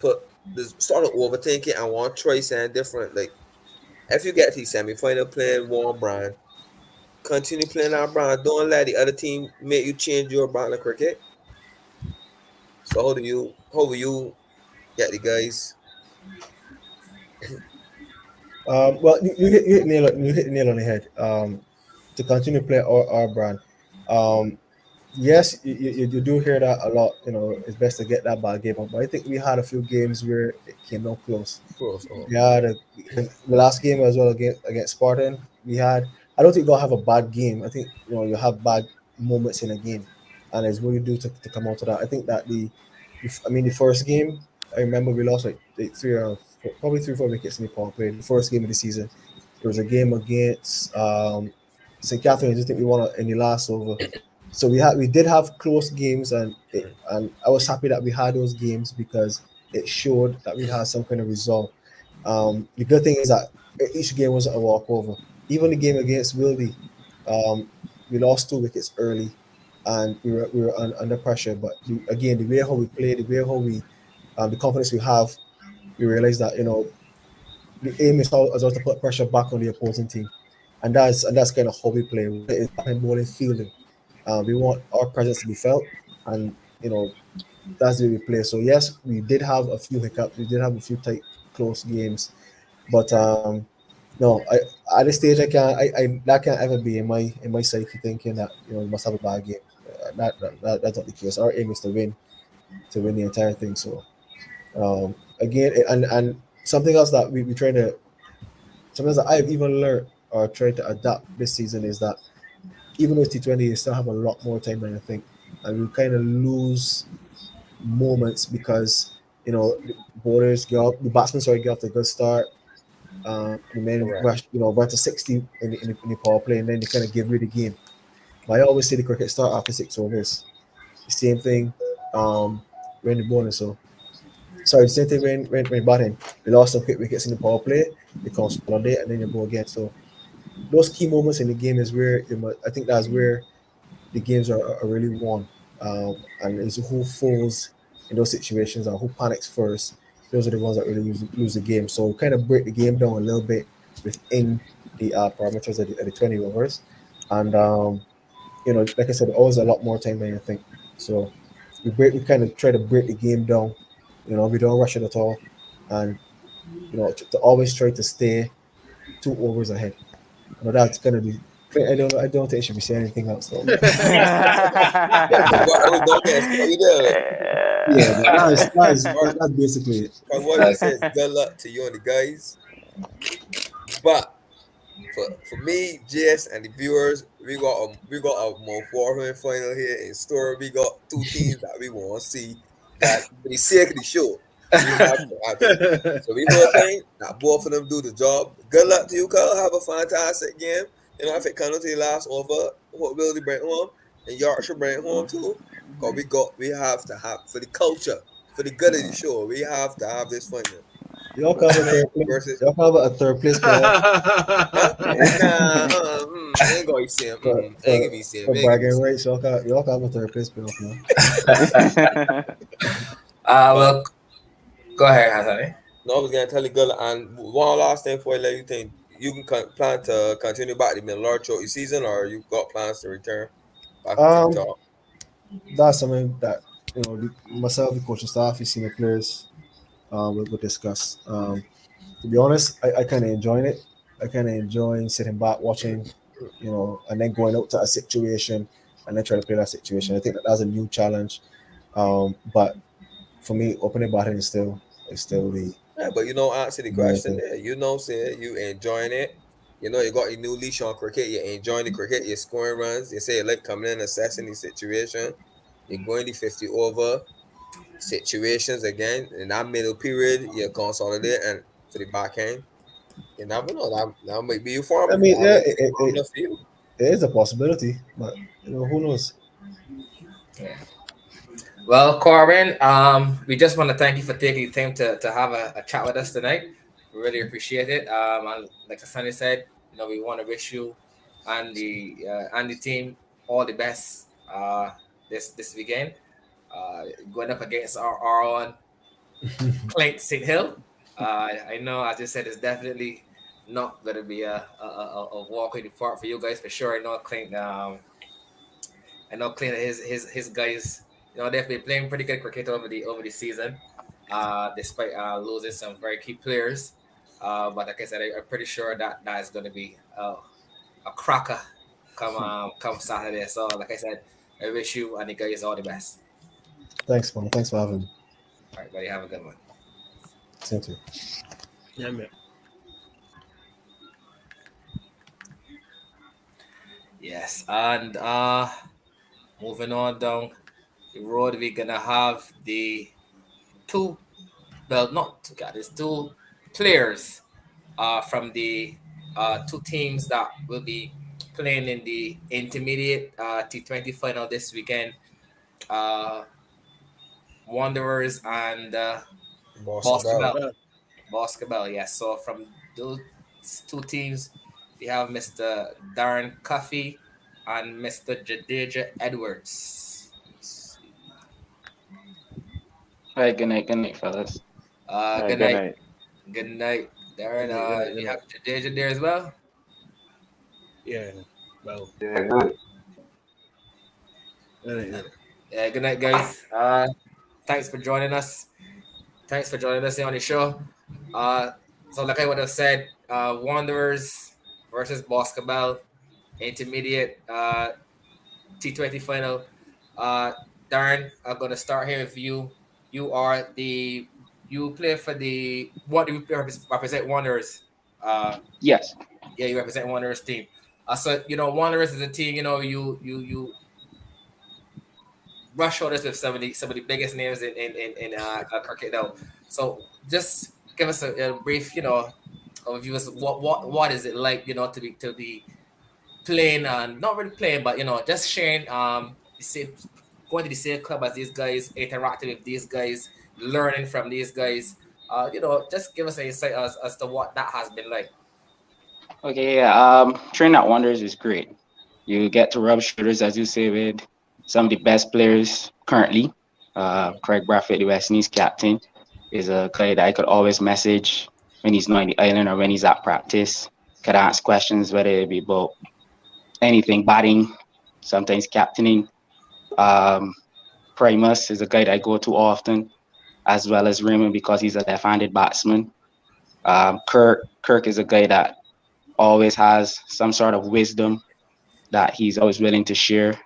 start to overthink it and want to try something different. Like if you get to the semi-final playing one brand, continue playing our brand. Don't let the other team make you change your brand of cricket. So how will you get the guys? Well, you hit the nail on the head. To continue to play our brand. Yes, you do hear that a lot. It's best to get that bad game up. But I think we had a few games where it came out close. We had the last game as well against Spartan. We had. I don't think they'll have a bad game. I think you have bad moments in a game, and it's what you do to come out of that. I think that the first game I remember we lost like 3 or 4 wickets in the power play. The first game of the season. It was a game against St. Catharines. I think we won in the last over. So we did have close games, and I was happy that we had those games because it showed that we had some kind of resolve. The good thing is that each game wasn't a walkover. Even the game against Wildy, we lost 2 wickets early, and we were under pressure. But again, the way how we play, the way how we, the confidence we have, we realize that the aim is also to put pressure back on the opposing team, and that's kind of how we play. It's bowling fielding. We want our presence to be felt, and that's the way we play. So yes, we did have a few hiccups. We did have a few tight, close games, but no, at this stage I that can't ever be in my psyche thinking that we must have a bad game. That's not the case. Our aim is to win the entire thing. So again, and something else that we try to something else that I've even learned or tried to adapt this season is that even with T20, you still have a lot more time than I think, and we kind of lose moments because the bowlers get off, the batsmen get off to a good start, and then Correct. rush, run to 60 in the power play, and then they kind of give you the game. But I always say the cricket start after 6 overs. The same thing when the bowling. So sorry, the same thing when batting. They lost some quick wickets in the power play. They consolidate and then you go again. So those key moments in the game is where I think that's where the games are really won. And it's who falls in those situations and who panics first. Those are the ones that really lose the game. So kind of break the game down a little bit within the parameters of the 20 overs. And, like I said, always a lot more time than you think. So we kind of try to break the game down. We don't rush it at all. And, to always try to stay 2 overs ahead. That's going to be. I don't think I should be saying anything else. So. What I was going to ask you there. Yeah, that's basically it. Because what you said, good luck to you and the guys. But for me, Jess, and the viewers, we got a more forward final here in store. We got two teams that we want to see that for the sake of the show. We have to happen. So we hoping that both of them do the job. Good luck to you, Carl. Have a fantastic game. If it comes to the last over, what will they bring home? And Yorkshire bring home too. Because we have to have, for the culture, for the good of the show, we have to have this fun. Y'all cover third place. Y'all cover a third place playoff I ain't gonna see him. I ain't gonna be seeing for him. bragging rights. Y'all cover third place playoff now. Well, go ahead, Hassan. No, I was gonna tell you, girl, and one last thing before I let you think. You can plan to continue back the middle of your season, or you got plans to return back to the top? That's something that myself, the coaching staff, the senior players, will discuss. To be honest, I kind of enjoying it. I kind of enjoying sitting back watching, and then going out to a situation and then trying to play that situation. I think that's a new challenge. But for me, opening batting is still the Yeah, but answer the question there. Say you enjoying it. You got a new leash on cricket. You're enjoying the cricket. You're scoring runs. You say you like coming in, assessing the situation. You're going the 50 over situations again. In that middle period, you consolidate and for the back end. You never know. That might be your form. I mean, yeah, Formula for you. it is a possibility, but who knows? Yeah. Well, Corbin, we just want to thank you for taking the time to have a chat with us tonight. We really appreciate it. And like Sunny said, we want to wish you and the team all the best this weekend. Going up against our own Clint St. Hill. I know, as I said, it's definitely not going to be a walk in the park for you guys for sure. I know Clint and his guys, they've been playing pretty good cricket over the season, despite losing some very key players. But like I said, I'm pretty sure that is going to be a cracker come Saturday. So like I said, I wish you and the guys all the best. Thanks, man. Thanks for having me. All right, buddy, have a good one. Same to you. Yeah, man. Yes, and moving on down the road, we're gonna have the two, well, not two guys, two players from the two teams that will be playing in the intermediate T20 final this weekend. Uh, Wanderers and Boscobelle. Boscobelle. Boscobelle, yes. So from those two teams, we have Mr. Darren Cuffey and Mr. Jadeja Edwards. All right, good night, fellas. Good night. Good night, Darren. You have Jadeja there as well? Yeah. Well, Yeah, good. Yeah, good night, guys. Thanks for joining us. Thanks for joining us here on the show. So like I would have said, Wanderers versus Boscobelle, intermediate T20 final. Uh, Darren, I'm gonna start here with you. You play for what do you represent Wanderers? Yes. Yeah, you represent Wanderers team. So Wanderers is a team. You brush shoulders with some of the biggest names in cricket now. So just give us a brief, overview as what is it like, to be playing and not really playing, but just sharing the same going to the same club as these guys, interacting with these guys, learning from these guys. Just give us an insight as to what that has been like. Okay, yeah. Training at Wanderers is great. You get to rub shoulders, as you say, with some of the best players currently. Craig Braffett, the West Indies captain, is a guy that I could always message when he's not in the island or when he's at practice. Could ask questions, whether it be about anything, batting, sometimes captaining. Um, Primus is a guy that I go to often, as well as Raymond because he's a left-handed batsman. Kirk is a guy that always has some sort of wisdom that he's always willing to share.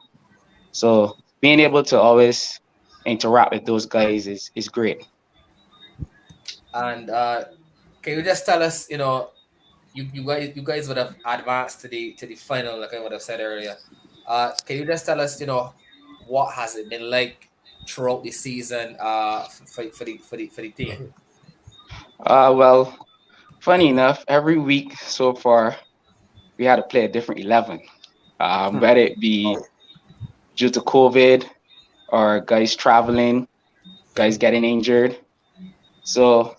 So being able to always interact with those guys is great. And can you just tell us, you guys would have advanced to the final, like I would have said earlier. Can you just tell us, what has it been like throughout the season for the team? Well, funny enough, every week so far we had to play a different 11. Whether it be due to COVID or guys traveling, guys getting injured. So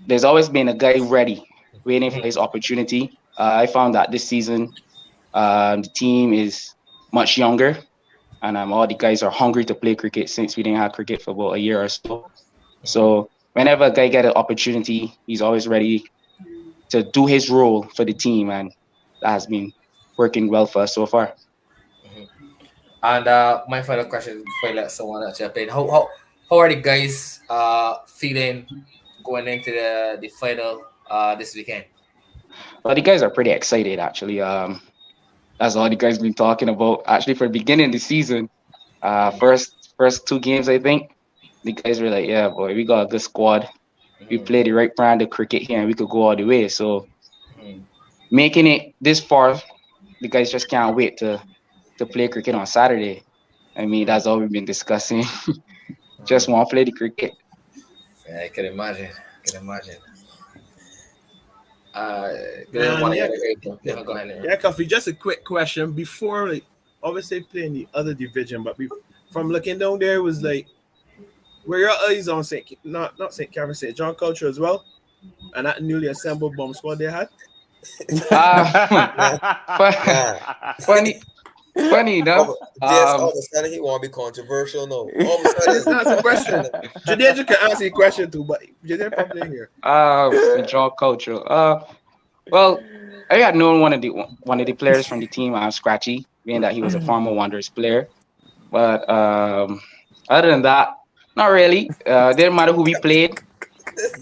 there's always been a guy ready, waiting for his opportunity. I found that this season, the team is much younger, and all the guys are hungry to play cricket since we didn't have cricket for about a year or so. So whenever a guy get an opportunity, he's always ready to do his role for the team, and that has been working well for us so far. And my final question before I let someone else jump in: how are the guys feeling going into the final this weekend? Well, the guys are pretty excited actually. That's all the guys been talking about. Actually, for the beginning of the season, first two games, I think the guys were like, "Yeah, boy, we got a good squad. We play the right brand of cricket here, and we could go all the way." So, making it this far, the guys just can't wait to play cricket on Saturday. I mean, that's all we've been discussing. Just want to play the cricket. Yeah, I can imagine. Go ahead. Yeah, Coffee. Just a quick question before, like, obviously playing the other division, but from looking down there, was like, were your eyes on not St. Kevin, St. John Culture as well, and that newly assembled bomb squad they had? Funny enough. All of a sudden he want to be controversial. No, all of a sudden It's not a question. Jadej can answer your question too, but Jadej probably in here. St. John Culture. Well, I had known one of the players from the team, Scratchy, being that he was a former Wanderers player. But other than that, not really. Didn't matter who we played.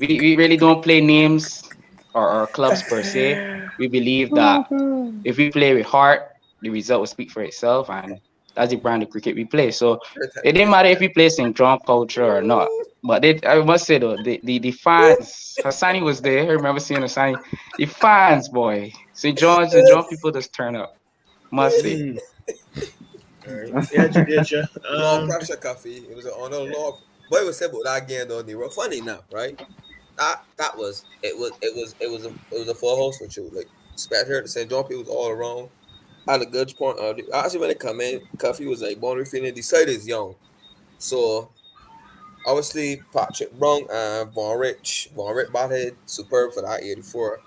We really don't play names or clubs per se. We believe that if we play with heart, the result will speak for itself, and that's the brand of cricket we play. So it didn't matter if we play St. John Culture or not. But I must say though, the fans, Hassani was there. I remember seeing Hassani. The fans, boy, St. John people just turn up. Must say. Yeah, Jadej. Long pressure coffee. It was an honor law. But it was simple that game though. They were funny enough, right? That was a full host for you. Like especially the St. John people was all around. Had a good point. Actually, when they come in, Coffee was like boundary feeling. Decided is young, so obviously Patrick Brown and Von Rich batted superb for that 84.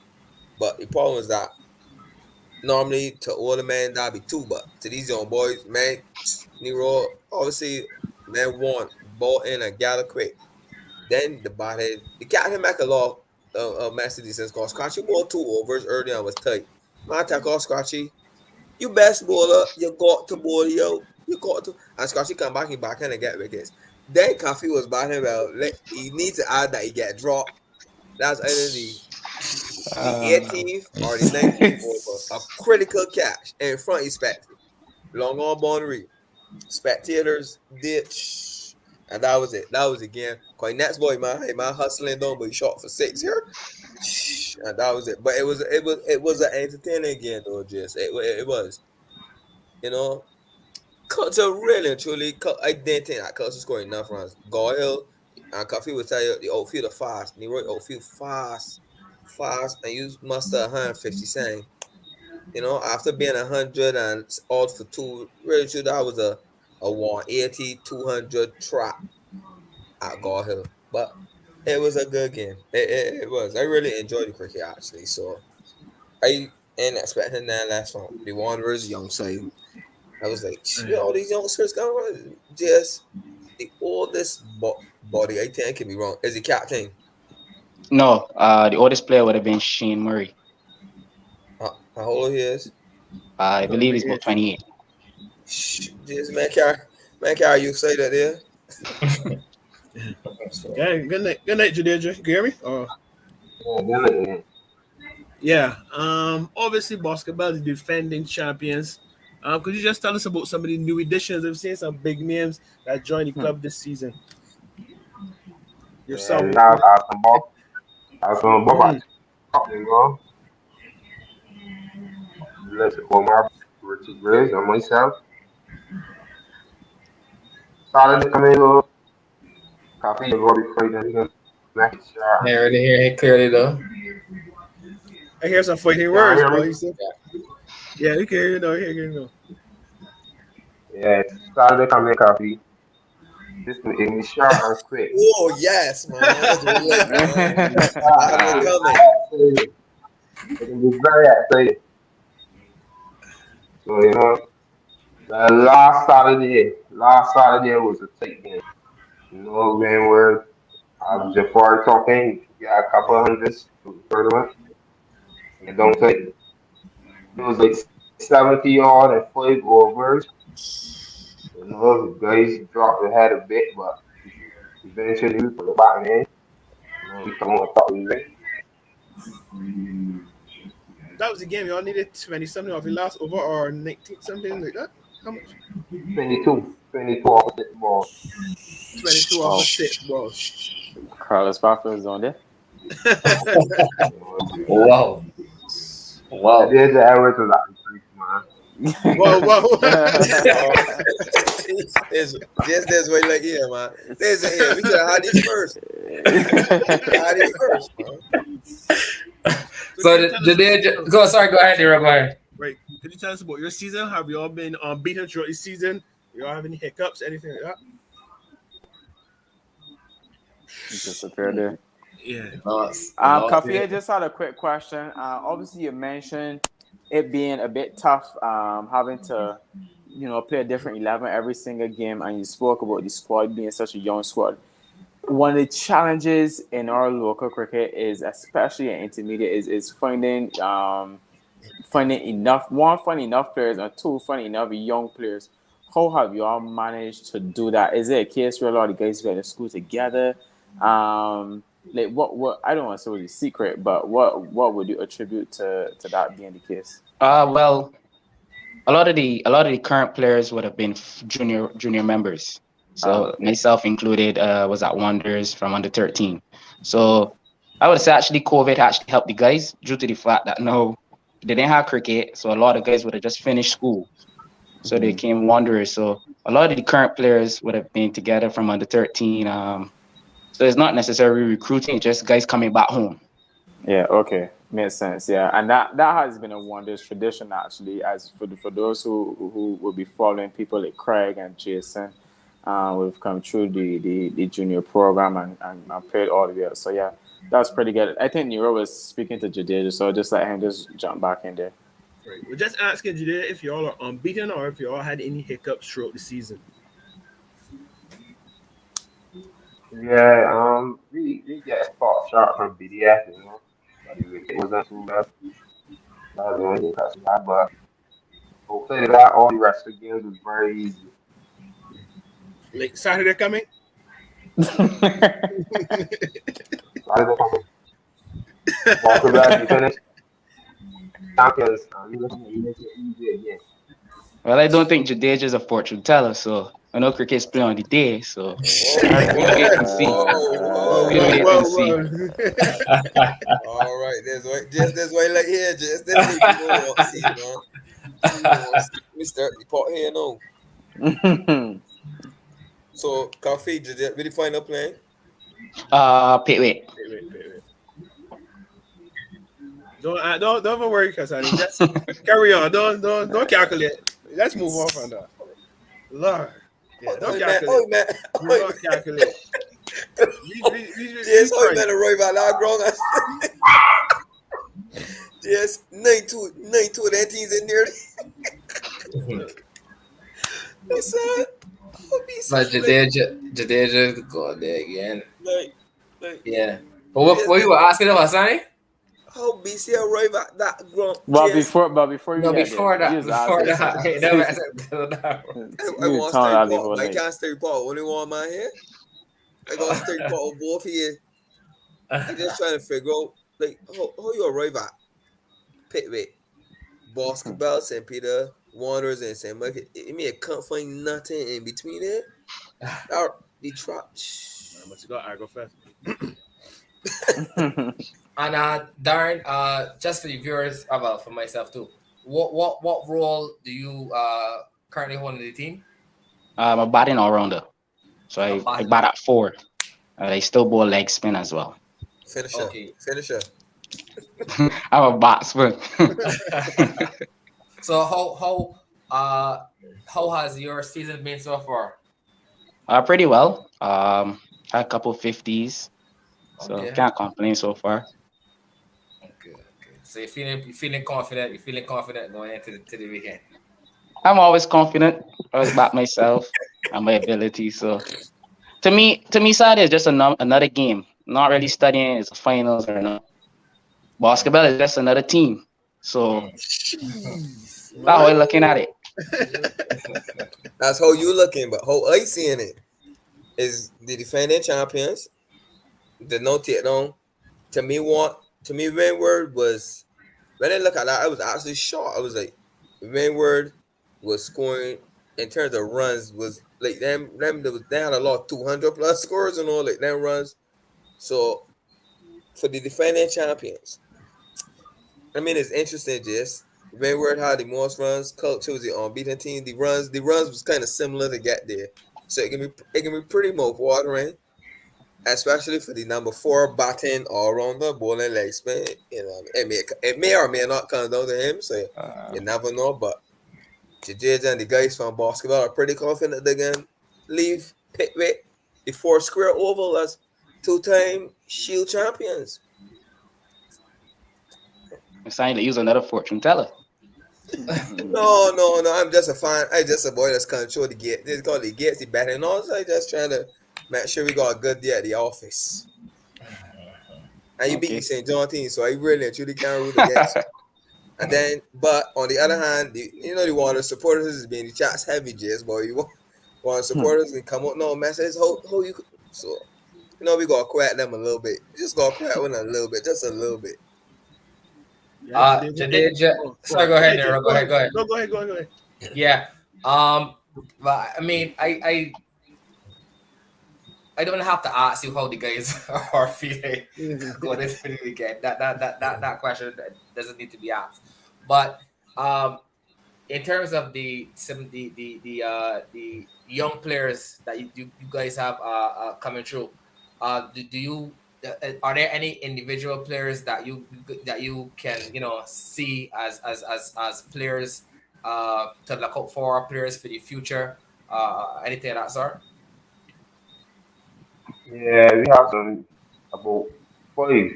But the problem was that normally to older men that'd be two, but to these young boys, man, Nero obviously man want ball in and gather quick. Then the captain make a lot of master defense called Scratchy ball 2 overs early on was tight. Man, attack off Scratchy. You best bowler, you got to bowl you out. You got to, and Scotty come back, he backhand and get wickets. Then Coffee was backhand well. He needs to add that he get dropped. That's either the 18th or the 19th over. A critical catch in front of long on boundary. Spectators did, and that was it. That was the game. Cause next boy, man hustling down, but he shot for 6 here, and that was it. But it was an entertaining game though. Just it was, you know. Culture really and truly, I didn't think that Culture scored enough runs. Goyle and Coffee would tell you the outfield are fast. And he wrote outfield fast, and you must have 150 saying. You know, after being 100 and odd for 2, really true, that was a 180, 200 trap at Goyle. But it was a good game. It was. I really enjoyed the cricket actually. So I ain't expecting that last from the Wanderers young side. I was like, all these youngsters coming just the oldest body. I think I can be wrong. Is he captain? No, the oldest player would have been Shane Murray. How old he is? I believe he's about 28. Just man, can you say that there? Yeah, good night, Jadeja. You hear me? Yeah. Obviously, Boscobelle is defending champions. Could you just tell us about some of the new additions? I've seen some big names that joined the club this season. Yourself. Let's go, my Richard Grizz and myself. Started coming up. Coffee is already fighting. I already hear it clearly though. I hear some fighting words, boy. Yeah, you can hear you know. Yeah, started coming Coffee. Just to English sharp and quick. Oh yes, man. It can be very exciting. So you know, the last Saturday was a tight game. You know, when we're Jafar talking, got a couple hundreds for the tournament. You don't take it was like 70 odd and 5 overs. You know, the guys dropped the head a bit, but eventually we put it back in. You know, we come on top of the That was the game. Y'all needed 20 something off your last over or 19 something like that. How much? 22 off the ball. 22 off of 6 balls. Carlos Barfield is on there. Wow. There's the average of that, man. Whoa. There's way like here, man. There's a here. We should have had these first. Man. So go ahead, Rabbi. Right. Could you tell us about your season? Have you all been beaten throughout the season? You all have any hiccups, anything like that? Disappeared there. Yeah. Coffee, I just had a quick question. Obviously, you mentioned it being a bit tough, having to, play a different 11 every single game, and you spoke about the squad being such a young squad. One of the challenges in our local cricket is, especially in intermediate, is finding enough players, and 2, finding enough young players. How have you all managed to do that? Is it a case where a lot of the guys get to school together? Like what I don't want to say was a secret, but what would you attribute to that being the case? Well, a lot of the current players would have been junior members. So myself included was at Wanderers from under 13. So I would say actually COVID actually helped the guys due to the fact that they didn't have cricket, so a lot of guys would have just finished school. So they came Wanderers. So a lot of the current players would have been together from under 13. So it's not necessarily recruiting, just guys coming back home. Yeah, okay. Makes sense, yeah. And that has been a Wanderers tradition, actually, as for those who will be following people like Craig and Jason, we've come through the junior program and played all the way. So, yeah, that's pretty good. I think Nero was speaking to Jadea, so just let him just jump back in there. Right. We're just asking Jadea if y'all are unbeaten or if y'all had any hiccups throughout the season. Yeah, we get spot shot from BDF, but it wasn't too bad. That was the only thing that's bad, but hopefully that all the rest of the games was very easy. Like Saturday coming. Boscobelle, you finished champions. You looking to make it easy again. Well, I don't think Jadeja is a fortune teller, so I know cricket's play on the day, so we'll wait and see. Whoa. We'll wait and see. All right, there's way like here, just this week you know what see, man. We start the pot here now. So Coffee, did you really find a plan? Wait. Don't ever worry, Kasani. Just carry on. Don't calculate. Let's move on from that. Lord. Yeah, don't calculate. Man. Don't calculate. Yes, oh man, Roy Vala grown. Yes, 92 that team's in there. What's up? But Jadeja going there again. Like, yeah. But what you were asking about, Sonny? How BCA Roy that grown? But before you No, get before there, that. you just Never asked I want to start pot, but I can't start pot. Only one man here. I got to start pot with both here. I'm just trying to figure out, like, how you arrive at Pitway, Boscobelle, St. Peter, Wanderers, and St. Michael. I mean, I can't find nothing in between it. The trap. But you got Argo first. And Darren, just for the viewers, well, for myself too. What role do you currently hold in the team? I'm a batting all rounder, so I bat at 4. I still bowl leg spin as well. Finisher. I'm a batsman. So how has your season been so far? Pretty well. Had a couple 50s, so can't complain so far. Okay. So you're feeling confident. You're feeling confident going into the weekend. I'm always confident about myself and my ability. So to me, Saturday is just another game. Not really studying. It's a finals or not. Basketball is just another team. So that's how I'm looking at it. That's how you looking, but how I seeing it is the defending champions. The no take down. To me, Rainward was, when I look at that, I was actually shocked. I was like, Rainward was scoring in terms of runs, was like them they had a lot of 200 plus scores and all, like them runs. So for the defending champions, I mean, it's interesting. Just Rainward had the most runs. Culture was the unbeaten team. The runs was kind of similar to get there. So it can be pretty mouth watering, especially for the number 4 batting all rounder, bowling leg spin. You know, it may or may not come down to him. So you never know. But Jadeja and the guys from Boscobelle are pretty confident they can leave Pitway, the 4 square oval, as 2-time Shield champions. I'm saying to use another fortune teller. No. I'm just a fan. I just a boy that's control the gate. They call the gates, the batting. Also, I just trying to make sure we got a good day at the office. And you beat the St. John team, so I really and truly can't root against you. And then, but on the other hand, the Wanderers supporters is being the chats heavy, Jess, boy. You want supporters and come out no message. How you so we gotta quiet them a little bit. Just gotta quiet them a little bit, just a little bit. Jadeja. Sorry, go ahead, Nero. Go ahead. No, go ahead. Yeah. But I mean, I don't have to ask you how the guys are feeling going into the weekend. That question doesn't need to be asked. But in terms of the young players that you guys have coming through, do you? Are there any individual players that you can see as players to look out for, players for the future, anything of that sort? Yeah, we have about 5.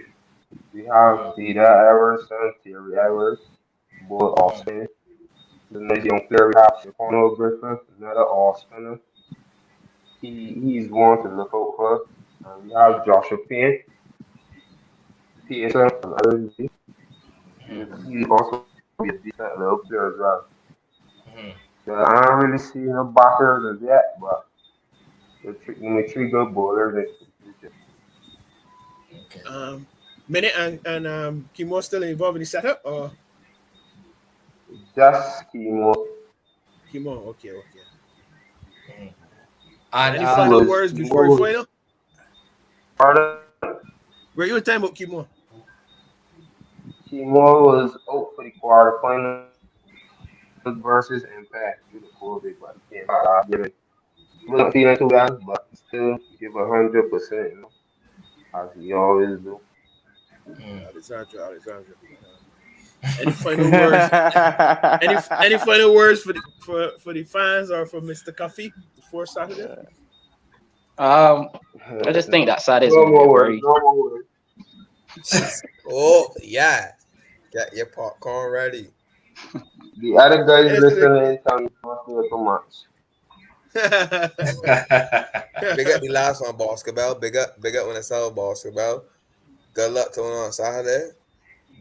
We have Peter Evers and Thierry Evers, both off spin. The next young player we have Stefano Griffin, another off spinner. He's one to look out for. And we have Joshua Payne, Peterson from LSD. He's also be a decent little player as well. So I don't really see no backers as yet, but the three good bowlers in the future. Okay. Minute and Kimo still involved in the setup or Just chemo. Kimo? Okay. Mhm. So And any He final was words Chemo before we was final? part of Where you were talking about Kimo? Chemo was out for the quarterfinals versus Impact due to COVID, but he came back last year. He wasn't feeling too bad, but still give 100%, as he always do. Mm. Alexandra. Any final words? Any final words for the fans or for Mr. Coffee before Saturday? I just think that Saturday's No going to be more a words. very No more words. Oh yeah, get your popcorn ready. The other guys Yes, listening, tell me don't say too much. Big up the last one, Boscobelle. Big up when it's all Boscobelle. Good luck to one on Saturday.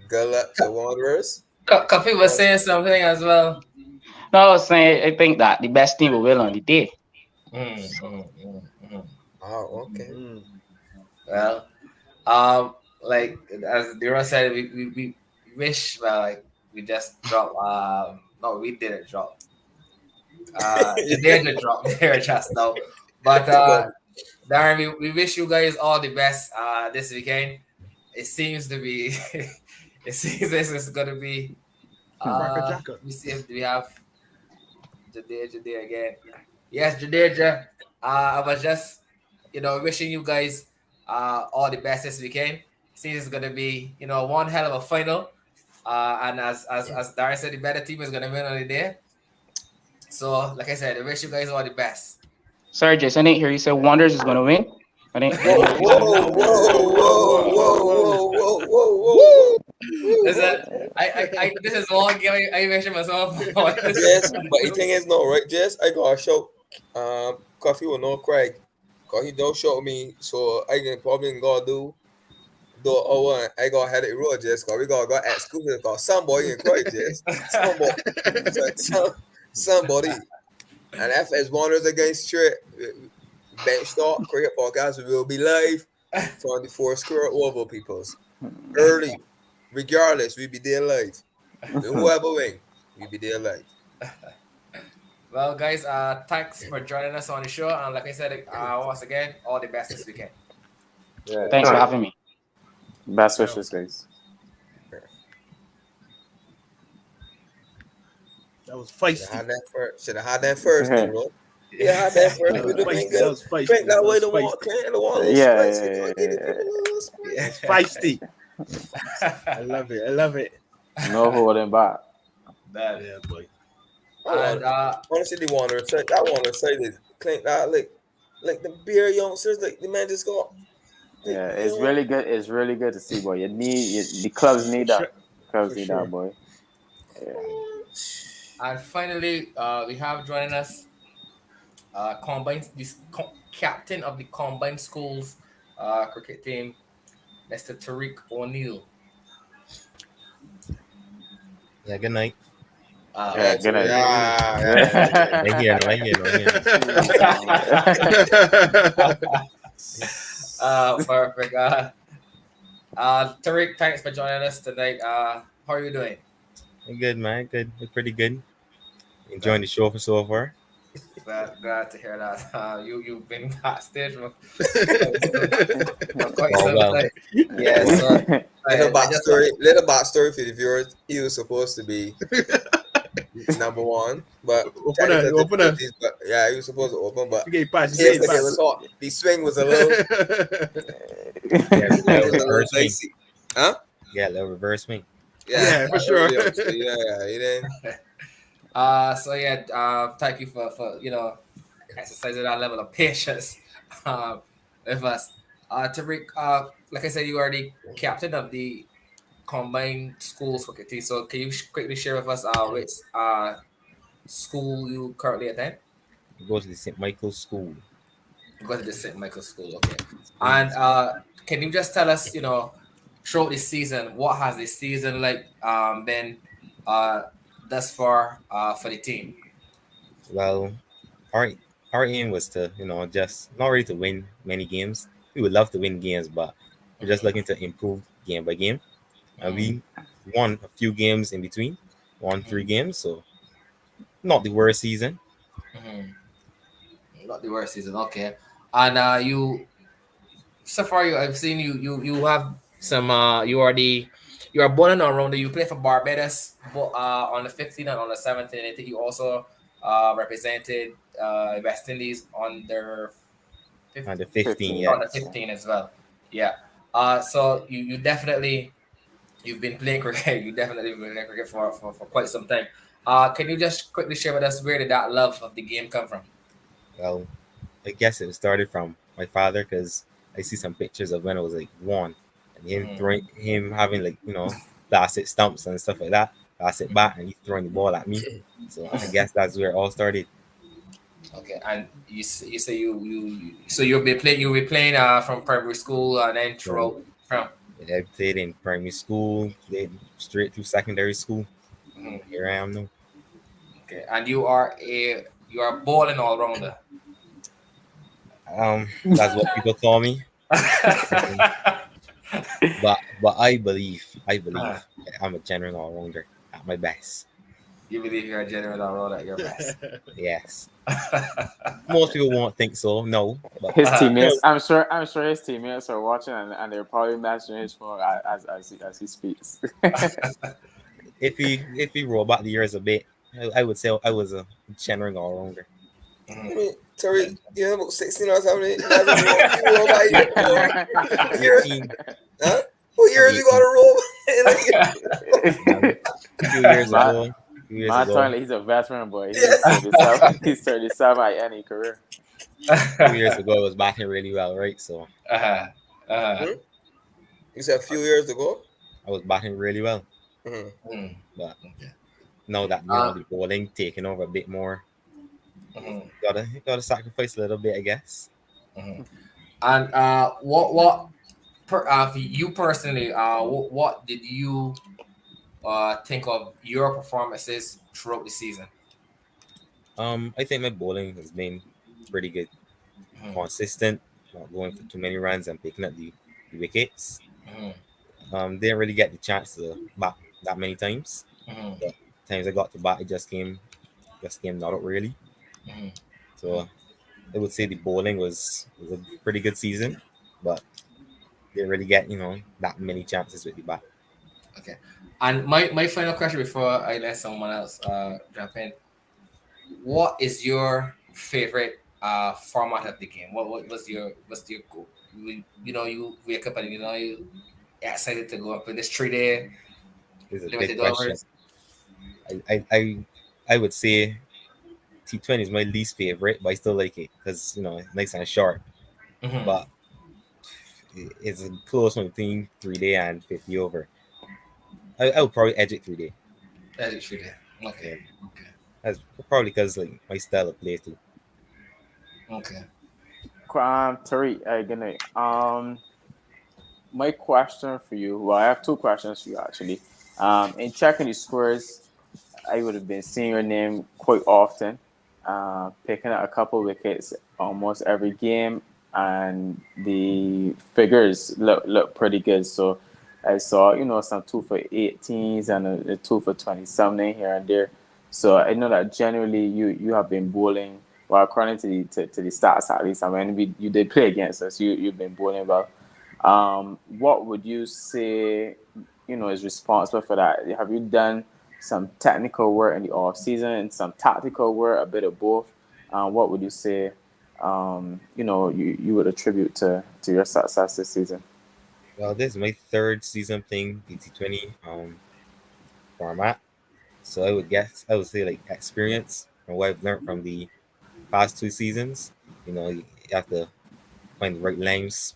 Good luck to Wanderers. Coffee was saying something as well. No, I was saying I think that the best team will win on the day. Oh, okay. Well, like as Dira said, we wish like we just dropped. No, we didn't drop. The danger drop there just now, but Darren, we wish you guys all the best this weekend. It seems to be, it seems this is gonna be. Let me see if we have Jadeja again. Yes, Jadeja. I was just, wishing you guys all the best this weekend. Seems it's gonna be, one hell of a final. And as Darren said, the better team is gonna win on the day. So, like I said, I wish you guys all the best. Sorry, Jason, I didn't hear you say Wanderers is going to win. I didn't. Whoa, whoa, whoa, whoa, whoa, whoa, whoa. This is one game I mentioned myself. Yes, but the thing is, no, right, Jess? I got to show Coffee will know Craig. Because he don't show me, so I can probably go do I got head it road, Jess, because we got go at school because somebody in Craig, Jess. Somebody. And if it's Wanderers against Straight, Bench Talk, Cricket Podcast, we will be live from the Four Square Oval, peoples. Early. Regardless, we be there live. Whoever win, we be there live. Well, guys, thanks for joining us on the show. And like I said, once again, all the best this weekend. Yeah, Thanks for having me. Best wishes, guys. That was feisty. Should have had that first, bro. Yeah, had that first. That was feisty. Drink that way the water. Yeah. Feisty. I love it. No holding back. Yeah, boy. And honestly, the Wanderers say this. Clink that like the beer youngsters, like the man just go. Yeah, it's really good. It's really good to see, boy. The clubs need that. Clubs need that, boy. Yeah. And finally, we have joining us captain of the combined schools cricket team, Mr. Tariq O'Neil. Yeah, good night. Good night. Perfect. Tariq, thanks for joining us tonight. How are you doing? Good, man. Good. Pretty good. Enjoying the show for so far. Glad to hear that. You've been backstage for quite some time. Yeah. So, little backstory for the viewers. He was supposed to be number one, but opener. Yeah, he was supposed to open, but it was hot. The swing was a little. Dicey. Huh? Yeah, little reverse swing. Yeah, for sure. Yeah, he didn't. So yeah, thank you for exercising that level of patience with us. Tariq, like I said, you are the captain of the combined schools cricket team. So can you quickly share with us which school you currently attend? You go to the St. Michael's School. You go to the St. Michael's School, okay. And can you just tell us, throughout this season, what has this season been thus far for the team? Well, all right. our aim was to, just not really to win many games. We would love to win games, but we're just looking to improve game by game. And we won a few games in between, won 3 games, so not the worst season. Not the worst season. Okay. And you so far I've seen you have some you are born in around you play for Barbados on the 15th and on the 17th. I think you also represented West Indies on their On the 15, on yeah. the 15 as well. Yeah. So you definitely you've been playing cricket. You definitely been playing cricket for quite some time. Can you just quickly share with us where did that love of the game come from? Well, I guess it started from my father because I see some pictures of when I was like 1, and him having like plastic stumps and stuff like that, plastic bat, and he's throwing the ball at me. So I guess that's where it all started. Okay, and you say so you'll be playing from primary school and then So throughout from. I played in primary school, played straight through secondary school. Here I am now. Okay, and you are a balling all rounder. That's what people call me. But I believe I'm a genuine all rounder at my best. You believe you're a general all rounder at your best. Yes. Most people won't think so. No, but His teammates, I'm sure his teammates are watching and they're probably messaging his phone as he speaks. if we roll back the years a bit, I would say I was a genuine all rounder. I mean, Tariq, you have about 16 or something. Huh? What years you got to roll? A few years ago. He's a veteran boy. He's 37 at any career. 2 years ago, I was batting really well, right? So. You said a few years ago? I was batting really well. But now that the bowling taking over a bit more, gotta sacrifice a little bit, I guess. And what for you personally, what did you think of your performances throughout the season? I think my bowling has been pretty good, consistent, not going for too many runs and picking up the wickets. Didn't really get the chance to bat that many times. But times I got to bat, it just came not out really. So I would say the bowling was a pretty good season, but didn't really get that many chances with the bat. Okay, and my final question before I let someone else jump in: what is your favorite format of the game? What was your goal? You wake up and you excited to go up in this 3-day It's a limited big question. overs. I would say T20 is my least favorite, but I still like it because it's nice and short. But it's a close one between 3-day and 50 over. I would probably edge it 3-day. Edge it 3-day. Okay. Yeah. Okay. That's probably because my style of play too. Okay. Tariq, good night. My question for you. Well, I have 2 questions for you actually. In checking the scores, I would have been seeing your name quite often, picking up a couple wickets almost every game, and the figures look pretty good. So I saw some 2 for 18s and a 2 for 20 something here and there. So I know that generally you have been bowling well, according to the stats at least. I mean, you did play against us. You've been bowling well. What would you say is responsible for that? Have you done some technical work in the off season and some tactical work, a bit of both? What would you say you would attribute to your success this season? Well, this is my 3rd season playing the T20 format, so I would say like experience from what I've learned from the past 2 seasons. You have to find the right lines,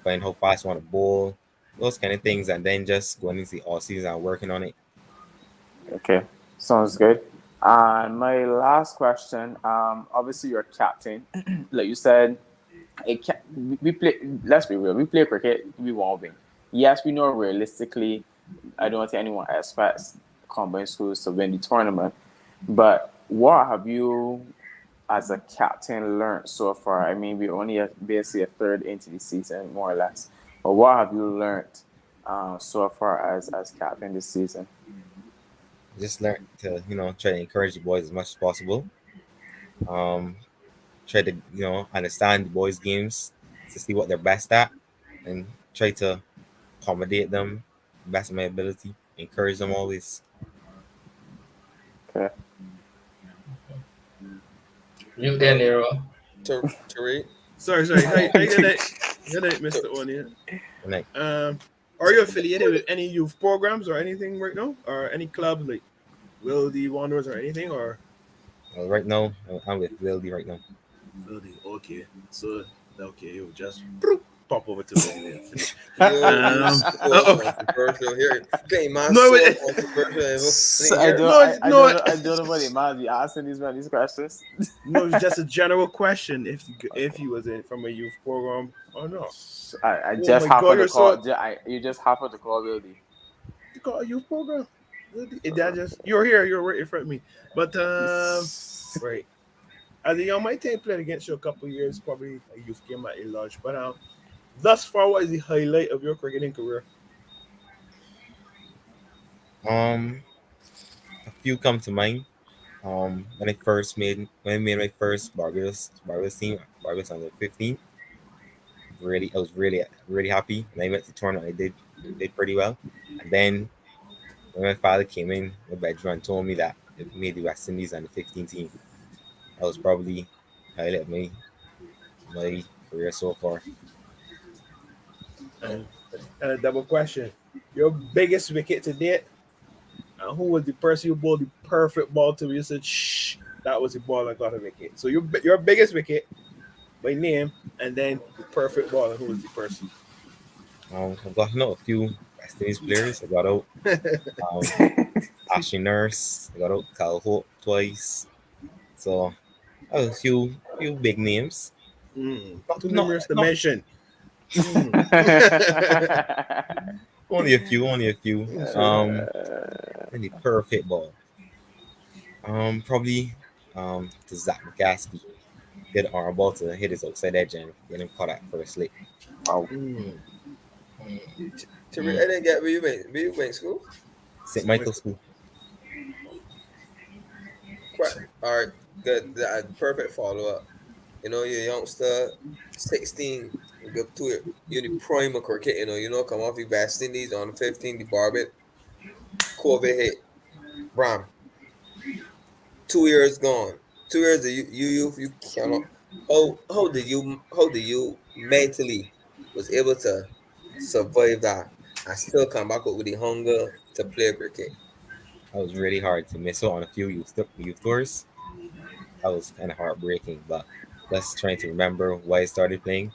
find how fast you want to bowl, those kind of things, and then just going into the off season and working on it. Okay, sounds good. And my last question, obviously you're captain. Like you said, we play. Let's be real. We play cricket. We won't win. Yes, we know realistically. I don't think anyone expects combined schools to win the tournament. But what have you as a captain learned so far? I mean, we only basically a third into the season, more or less. But what have you learned so far as captain this season? Just learn to try to encourage the boys as much as possible. Um, Try to understand the boys' games to see what they're best at, and try to accommodate them best of my ability. Encourage them always. Okay. You there, Nero? Tariq. Sorry. How you doing, Mr. O'Neil? Like Are you affiliated with any youth programs or anything right now, or any clubs like Wildy Wanderers or anything, or? right now, I'm with Wildy right now. Wildy, okay. So you just pop over to Wildy. Controversial here. Okay, my controversial. I don't know what it might be asking these questions. No, it's just a general question. If you was in from a youth program or not. I just happened to call. You just happened to call Wildy. You call a youth program? That just you're here. You're right in front of me. But right. As a young, my team played against you a couple of years, probably a youth game at a lodge. But thus far, what is the highlight of your cricketing career? A few come to mind. When I made my first Barbados team, Barbados under 15. I was really happy. And I went to the tournament. I did pretty well. And then when my father came in my bedroom and told me that it made the West Indies under 15 team, that was probably highlight of my career so far. And a double question: your biggest wicket to date, and who was the person you bowled the perfect ball to? You said, "Shh, that was the ball I got a wicket." So your biggest wicket by name, and then the perfect ball, and who was the person? I've got a few West Indies players. I got out Ashley Nurse. I got out Cal Hope twice. So I have a few big names. Too numerous to mention. Only a few. And the perfect ball. Probably to Zach McCaskey. Did arm ball to hit his outside edge and get him caught at first slip. Wow. Tariq, I didn't get where you went. Where you went school? St. Michael's School. All right, good. Perfect follow up. You're a youngster, 16. You're the prime of cricket. Come off the West Indies on the 15, the Barbados. COVID hit. Bram. 2 years gone. 2 years that you cannot. How did you mentally was able to survive that and still come back up with the hunger to play cricket? That was really hard to miss out on a few youth tours. That was kind of heartbreaking, but just trying to remember why I started playing,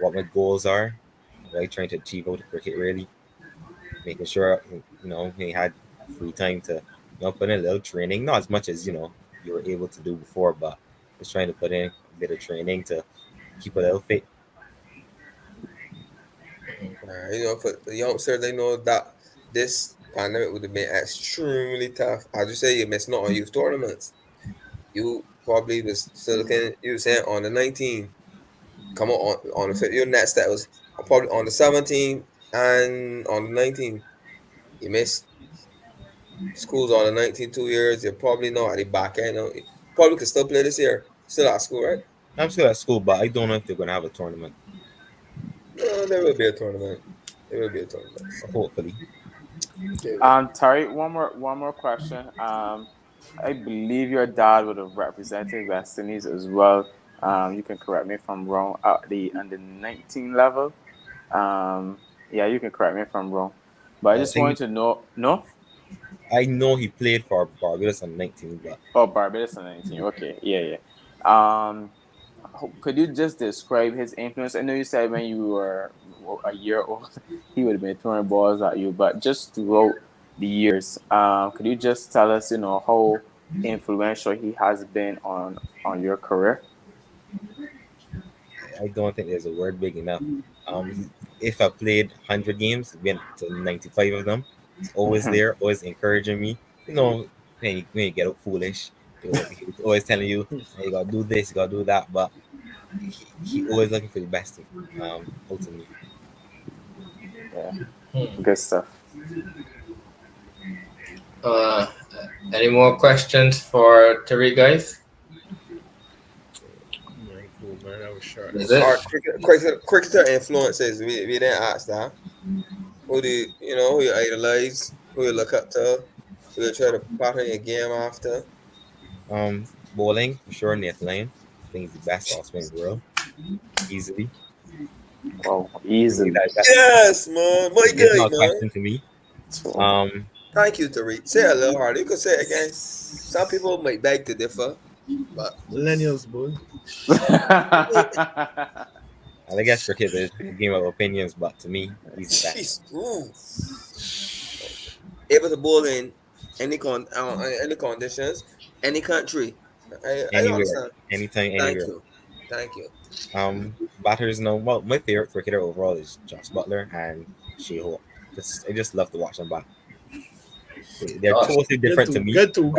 what my goals are, what I'm trying to achieve out of cricket, really. Making sure, we had free time to, put in a little training, not as much as, you were able to do before, but just trying to put in a bit of training to keep a little fit. For the youngsters, they know that this pandemic would have been extremely tough. As you say, you missed not on youth tournaments. You probably was still looking. You were saying on the 19, come on the your next that was probably on the 17 and on the 19. You missed schools on the 19 2 years. You're probably not at the back end. You probably could still play this year. Still at school, right? I'm still at school, but I don't know if they're going to have a tournament. There will be a tournament. Hopefully. Tariq, one more question. I believe your dad would have represented West Indies as well. You can correct me if I'm wrong. At the under 19 level. Yeah, you can correct me if I'm wrong. But I just wanted to know. No. I know he played for Barbados under 19, but Barbados under 19. Okay, yeah. Could you just describe his influence? I know you said when you were a year old, he would have been throwing balls at you, but just throughout the years, could you just tell us, how influential he has been on your career? I don't think there's a word big enough. If I played 100 games, been to 95 of them. It's always there, always encouraging me. When you get up foolish, He's always telling you, hey, you gotta do this, you gotta do that, but he always looking for the best thing. Ultimately. Yeah, good stuff. Any more questions for Tariq, guys? Cool, man. That was short. Is it? All right, cricketer influences. We didn't ask that. Who do who you idolize? Who you look up to? Who you try to pattern your game after? Bowling for sure. Nathan Lyon. I think he's the best off spin in the world, easily. Wow, To me, easily. Yes, man. My it's guy, not a man. question to me. So, Thank you, Tariq. Say it a little harder. You could say it again. Some people might beg to differ, but Millennials, boy. I guess cricket is a game of opinions, but to me, he's the best. jeez, able to bowl in any any conditions, any country. I Anywhere, understand. anytime, Thank anywhere. you, thank you. Batters know. Well, my favorite cricketer overall is Josh Butler and Shea Hope. I just love to watch them bat. They're Gosh. totally different to me. Good too.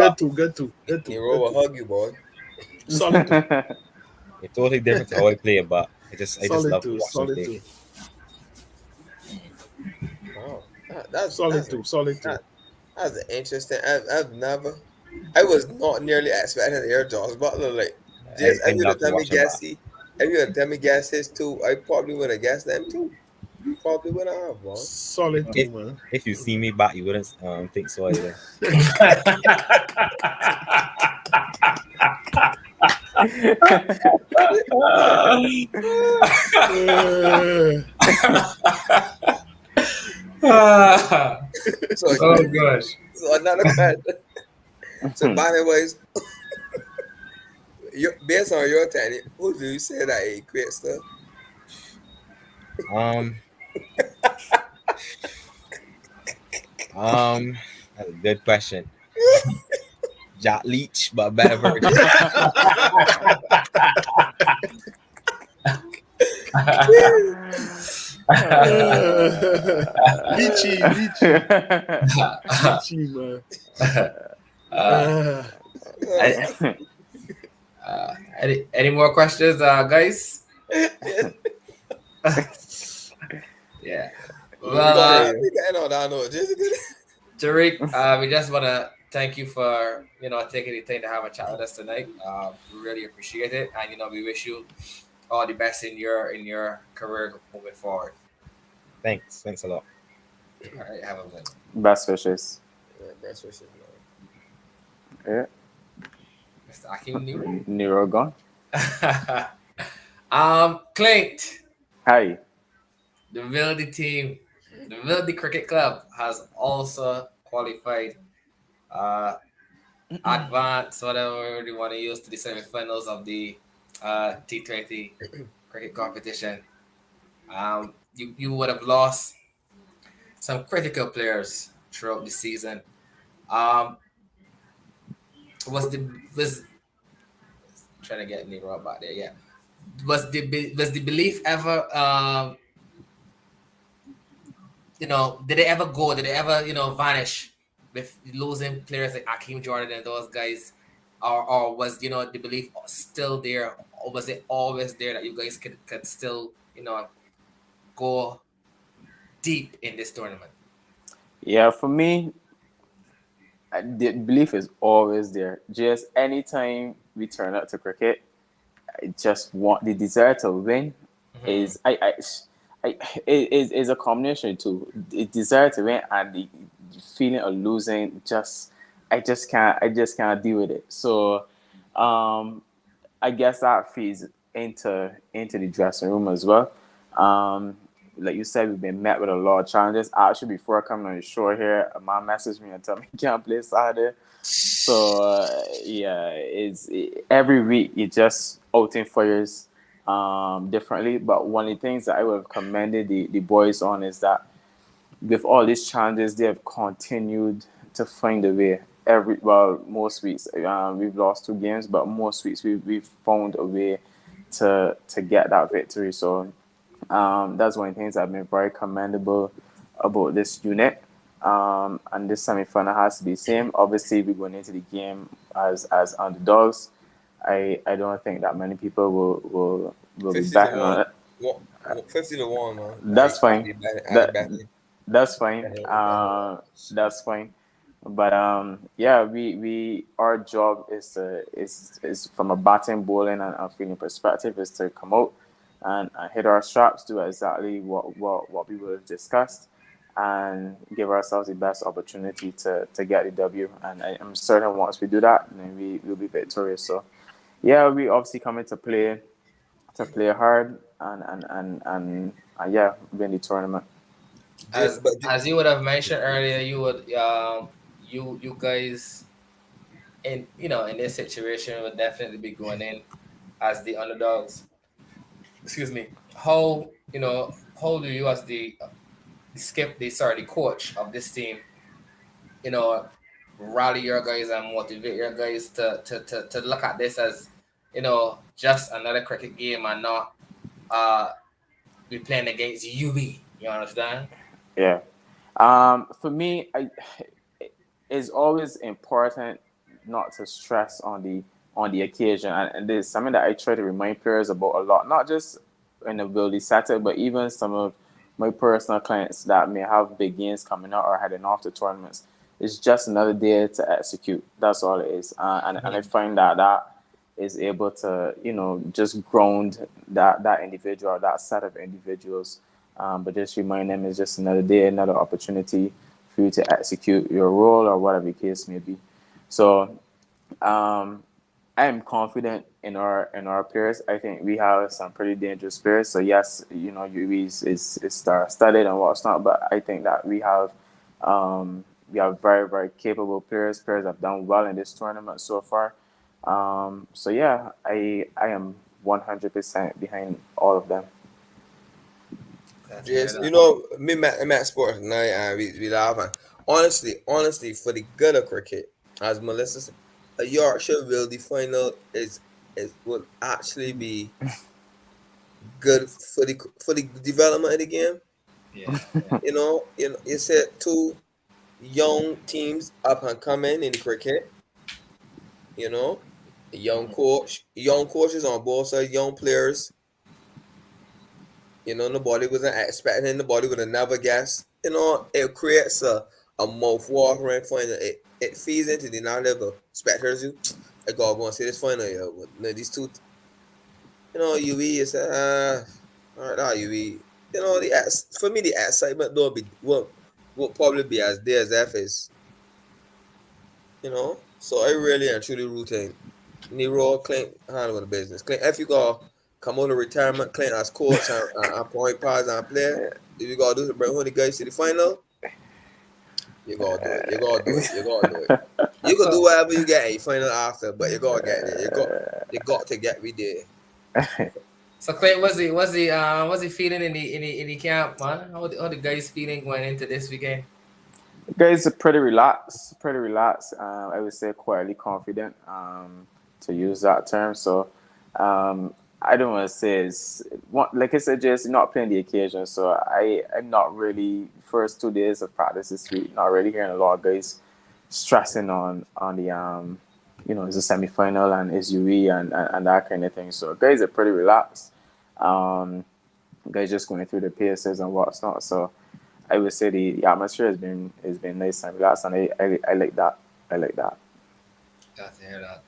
Nero will hug you, boy. Solid too. They're totally different to how I play, but I just Solid love to too. watch them Solid play. too. Wow, Solid too. that's an interesting. I was not nearly expecting to hear Josh Butler. Like, just I if you love would to tell me watch them bat. if you would tell me guess his two, I probably would have guessed them too. Probably would have, boy. Solid too, man. If you see me bat, you wouldn't think so either. So, Oh gosh. so another question. So, by the way, based on your tenure, who do you say that he great stuff? That's a good question. Jack Leach, but a better version. Lychee, man. Any more questions, guys? Yeah. Well, we getting on that note. Tariq, we just want to thank you for taking the time to have a chat with us tonight. We really appreciate it, and we wish you all the best in your career moving forward. Thanks a lot. All right, have a good one. Best wishes. Yeah, best wishes, man. Yeah. Mr. Akim Nero. Nero gone. Clint. Hi. The Vildy team, the Vildy Cricket Club has also qualified advance, whatever you want to use, to the semi-finals of the T20 cricket competition. You would have lost some critical players throughout the season. Was trying to get Nero about there? Yeah. Was the belief ever? Did they ever go? Did they ever vanish with losing players like Akeem Jordan and those guys, or was the belief still there, or was it always there that you guys could still go deep in this tournament? Yeah, for me, the belief is always there. Just anytime we turn up to cricket, I just want the desire to win. Is is a combination too. The desire to win and the feeling of losing. I just can't deal with it. So, I guess that feeds into the dressing room as well. Like you said, we've been met with a lot of challenges. Actually, before coming on the show here, a man messaged me and told me he can't play Saturday. So every week you just outing fires differently. But one of the things that I would have commended the boys on is that with all these challenges, they have continued to find a way. Most weeks we've lost 2 games, but most weeks we've found a way to get that victory. So that's one of the things that have been very commendable about this unit. And this semi-final has to be the same. Obviously, we're going into the game as underdogs. I don't think that many people will be 50 to betting on 1. it. 50 to 1, man. That's fine. I That bet. that's fine. That's fine. But yeah, we our job is from a batting, bowling, and fielding perspective is to come out and hit our straps, do exactly what we will have discussed, and give ourselves the best opportunity to get the W. And I'm certain once we do that, then we will be victorious. So yeah, we obviously come in to play hard and yeah, win the tournament. As you would have mentioned earlier, you would you guys in in this situation would definitely be going in as the underdogs. Excuse me. How do you as the coach of this team, you know, rally your guys and motivate your guys to look at this as, just another cricket game and not be playing against UB. You understand? Yeah. For me, it's always important not to stress on the occasion, and this is something that I try to remind players about a lot, not just in the ability setting, but even some of my personal clients that may have big games coming up or heading off to tournaments. It's just another day to execute. That's all it is, and I find that is able to just ground that individual, that set of individuals, but just remind them it's just another day, another opportunity for you to execute your role or whatever the case may be. So I am confident in our players. I think we have some pretty dangerous players. So yes, UV is star-studded and what's not, but I think that we have very, very capable players. Players have done well in this tournament so far. So yeah, I am 100% behind all of them. Yes, me Matt Sports tonight, and we laugh. And honestly, for the good of cricket, as Melissa said, a Yorkshire Wildy final is will actually be good for the development of the game. Yeah. You said two young teams up and coming in the cricket. A young coaches on both sides, young players. Nobody wasn't expecting. Nobody would have never guessed. It creates a mouth-watering final. It feeds into the narrative of spectators. I gotta go and see this final. These two, UE is all right, UE. For me the excitement will probably be as there as F is. So I really and truly rooting Nero Clint handling the business. Clint, if you go come on to retirement, Clint as coach and point pass and player, if you gotta do to bring home the guys to the final, you gotta do it. You gotta do it. You can do whatever you get in your final after, but you gotta get there. You got to get me there. So Clint, what's he feeling in the camp, man? How the guys feeling going into this weekend? Guys are pretty relaxed. I would say quietly confident, to use that term. So I don't want to say like I said, just not playing the occasion. So I'm not really first 2 days of practice this week. Not really hearing a lot of guys stressing on the it's a semi-final and it's UE and that kind of thing. So guys are pretty relaxed. Guys just going through the paces and what's not. So I would say the atmosphere has been nice and relaxed, and I like that. Glad to hear that.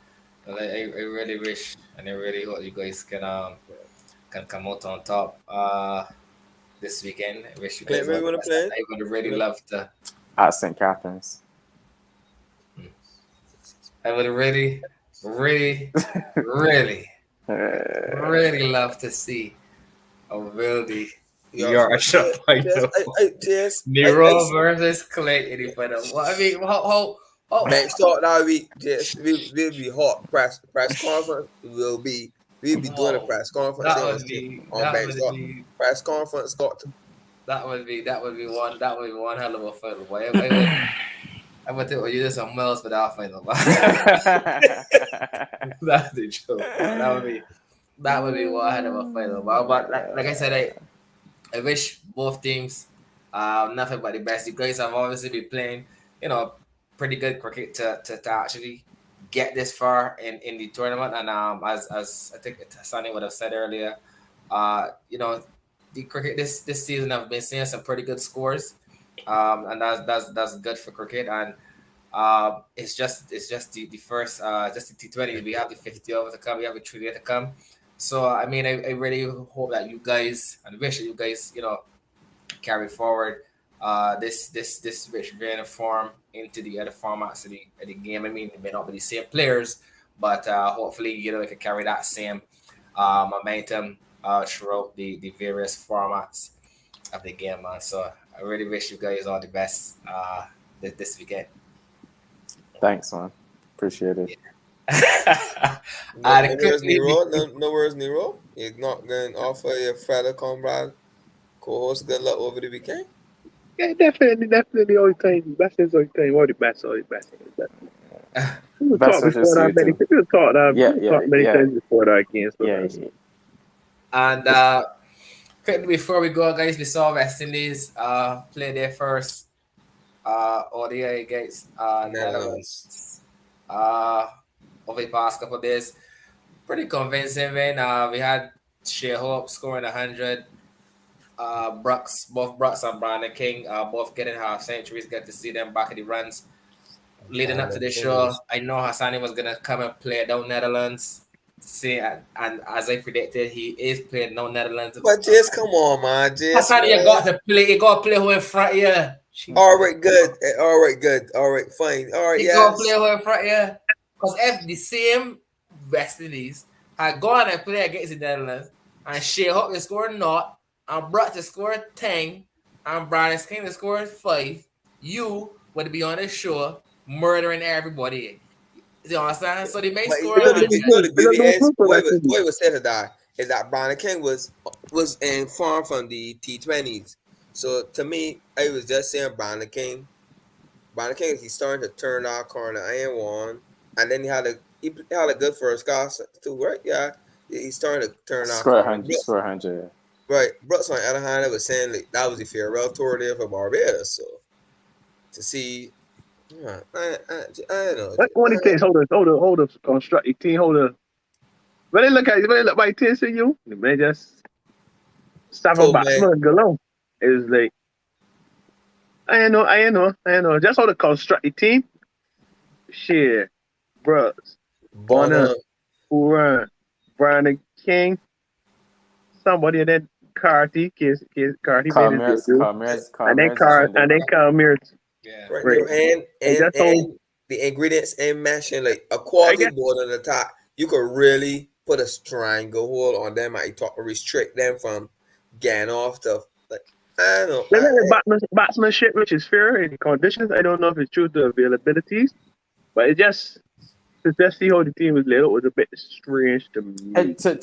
Well, I really wish and I really hope you guys can come out on top this weekend. I wish you guys Where you wanna play? I would really love to. At St. Catherine's. I would really love to see a Wildy Yorkshire final. Nero versus Clay in the final. Well, I mean, how Next talk that we'll be hot. Press conference we'll be doing a press conference press conference that would be one hell of a final. Boy. I would think you did some miles for that final. That's the joke. That would be one hell of a final. But like I said, I wish both teams Nothing but the best. You guys have obviously been playing, you know, pretty good cricket to actually get this far in the tournament. And as I think Sunny would have said earlier, you know, the cricket this season I've been seeing some pretty good scores, and that's good for cricket. And it's just the first just the T20. We have the 50 over to come. We have the 3 to come. So I mean, I really hope that you guys and wish that you guys, you know, carry forward this rich vein of form into the other formats of the game. I mean, it may not be the same players, but hopefully, you know, we can carry that same momentum throughout the various formats of the game, man. So I really wish you guys all the best this weekend. Thanks, man. Appreciate it. No worries, Nero. No worries, Nero. You're not going to offer your fellow comrade co-host good luck over the weekend? Yeah, definitely all the time. Best is all the time. All the best. We'll Best talk wishes before to that you many. too. We'll talk many times before that again. So Yeah. And quickly before we go, guys, we saw West Indies play their first ODI against Netherlands over the past couple of days. Pretty convincing, man. We had Shea Hope scoring 100. Both Brooks and Brandon King both getting half centuries. Get to see them back in the runs. Leading up to the show, I know Hassani was gonna come and play down Netherlands. See, and as I predicted, he is playing down Netherlands. But just come on, man. Hassani, you got to play. You got to play who in front here. All right, good. All right, fine. All right, you got to play who in front here. Because if the same West Indies had gone and played against the Netherlands, and Shea Hope is scoring naught, and Brock to score 10, and Brian King to score 5, you would be on the show murdering everybody. You understand? So they may score. The beauty is, boy was said to that is that Brian King was in form from the T20s. So to me, I was just saying Brian King. Brian King, he's starting to turn that corner. I ain't one, and then he had a good first cast too, right? Yeah, he's starting to turn that corner. Score 100. Right, Brooks on the other hand, I was saying like, that was the farewell tour there for Barbados. So to see, I don't know. What one of these hold a constructive team, when they look by team to you, the man just stop a batsman and go along. It was like I know. Just hold a constructive team. Shit, Brooks, Bonner, Uran, Brandon King, somebody, and then Carty made it. And then Carl Mears. Yeah. Right. And the ingredients and mashing like a quality board on the top, you could really put a stranglehold on them and restrict them from getting off stuff. Like I don't know. Batsmanship, which is fair in conditions. I don't know if it's true to availabilities, but it just to just see how the team was laid out was a bit strange to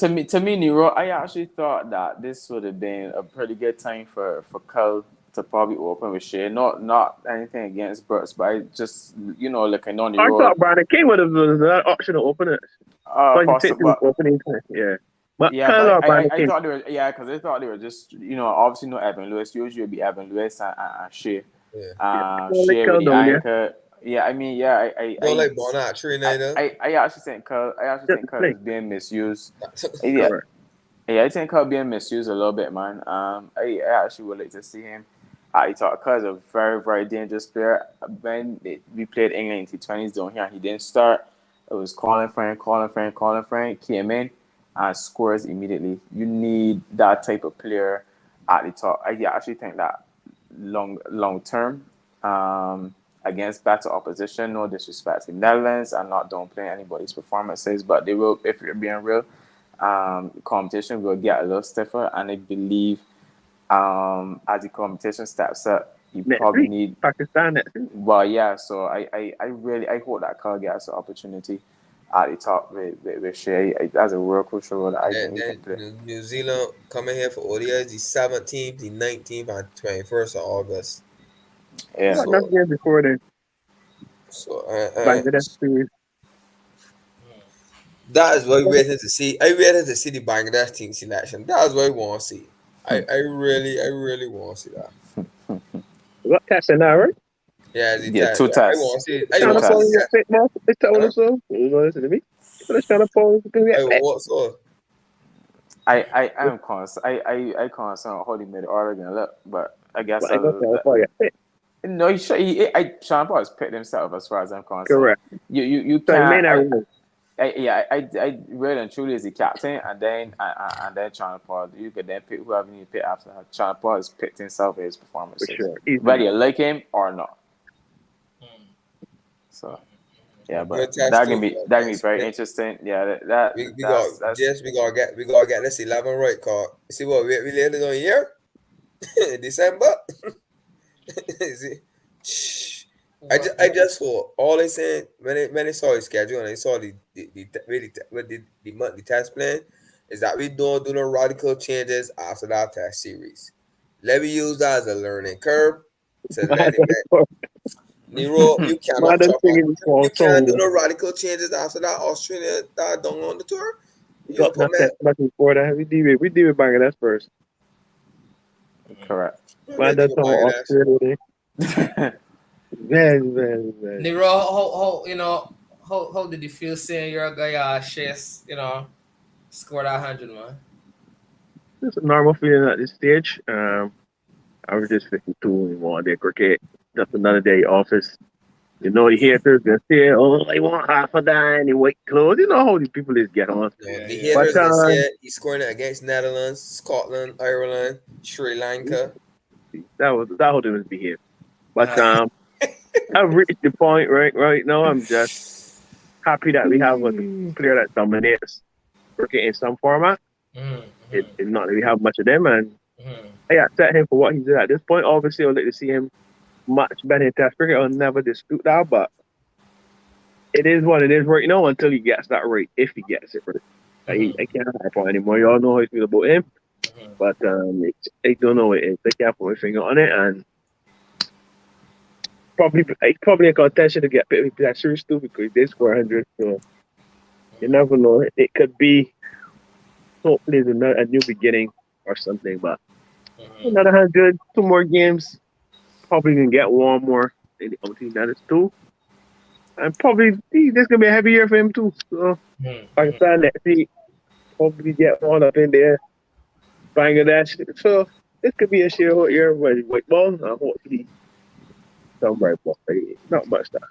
me. To me, Nero, I actually thought that this would have been a pretty good time for Carl to probably open with Shea. Not anything against Brooks, but I just looking on the road. I thought Brandon King would have been an option to open it. Opening, yeah. But I thought they were because I thought they were just obviously no Evan Lewis. Usually it'd be Evan Lewis and Shea. Shea with the anchor. Yeah, I mean, I don't like Bonner either. I actually think Carl is being misused. I think Carl being misused a little bit, man. I actually would like to see him. I thought Carl is a very, very dangerous player. When we played England in T20s down here, he didn't start. It was Colin Frank came in and scores immediately. You need that type of player at the top. I actually think that long term, against better opposition, no disrespect to the Netherlands, I'm not downplaying anybody's performances, but they will, if you're being real, competition will get a little stiffer, and I believe as the competition steps up, you probably need Pakistan. Well, yeah. So I really hope that Carl gets an opportunity at the top with Shea. That's a real crucial role that I think he can play. New Zealand coming here for ODIs the 17th, the 19th, and 21st of August. Yeah. So, not there before then. So Bangladesh. That is what we waited to see. I waited to see the Bangladesh team selection. That is what I want to see. I really want to see that. What tests in that, right? Yeah, Yeah, 2 I tests. want to see. Two Trying to tests. follow you get picked, man. They telling us so. You know, listen to me. They're trying to follow you I get picked. want so. I am concerned. I concerned how he made the Oregon look, but I guess But I don't know if I get picked. no, Sean Paul has picked himself as far as I'm concerned. Correct. You So you may can't. not win. I really and truly is the captain, and then Sean Paul. You could then pick whoever you pick after that. Sean Paul has picked himself his performances, For sure. Easy. whether you like him or not. So, yeah, but that can be very interesting. Yeah, we gotta get this 11 right, cause see what we later on here, December. See, I just hope all they saying when they saw his schedule and they saw the monthly test plan is that we don't do no radical changes after that test series. Let me use that as a learning curve to let it get. Nero, you cannot you can't do no radical changes after that Australia that done on the tour. You got nothing before that. We did Bangladesh first. Correct. Why that's all Australia? Very. Nero, how did you feel seeing your guy Chase, score that 100, man? It's a normal feeling at this stage. I was just 52 in one day cricket. Just another day office. You know, the haters gonna say, "Oh, they want half of that and they white clothes." You know how these people is get on. The haters gonna say he's scoring it against Netherlands, Scotland, Ireland, Sri Lanka. That was how they was behave. But I've reached the point right now. I'm just happy that we have a player that dominates cricket in some format. It's not that we have much of them, and I accept him for what he did at this point. Obviously, I'd like to see him much better in Test cricket. I'll never dispute that, but it is what it is right now until he gets that right, if he gets it right. I can't hype on anymore. Y'all know how I feel about him, but I don't know what it is. I can't put my finger on it, and probably a contention to get picked with that series too, because he did score 100, so you never know. It could be hopefully a new beginning or something, but another 100, 2 more games. Probably gonna get one more in the team that is 2. And probably this gonna be a heavy year for him too. So Pakistan next week, probably get one up in there. Bangladesh. So this could be a sheer year with white ball. Hopefully some bright ball. Not much that.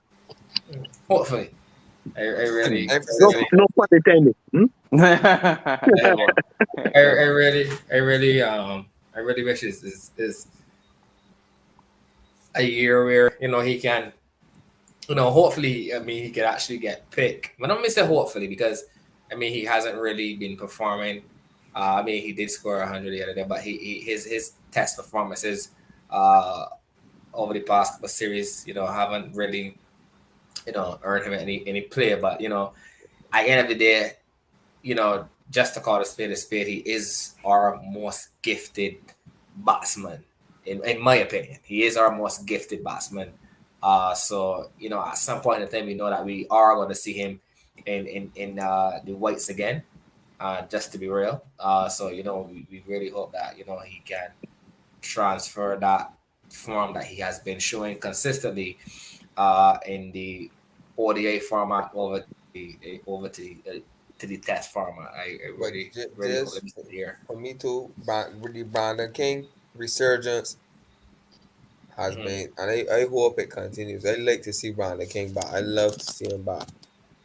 Hopefully. I really no pun intended. I really wish is a year where he can hopefully he could actually get picked. But I'm gonna say hopefully because he hasn't really been performing. He did score 100 the other day, but his test performances over the past couple series haven't really earned him any play. But at the end of the day, just to call a spade, he is our most gifted batsman. In my opinion, he is our most gifted batsman. So at some point in time, we know that we are going to see him in the whites again. Just to be real, so we really hope that he can transfer that form that he has been showing consistently in the ODI format over to the test format. I really hope that here. For me too, the Brandon King resurgence has been, and I hope it continues. I like to see Brandon King back. I love to see him back.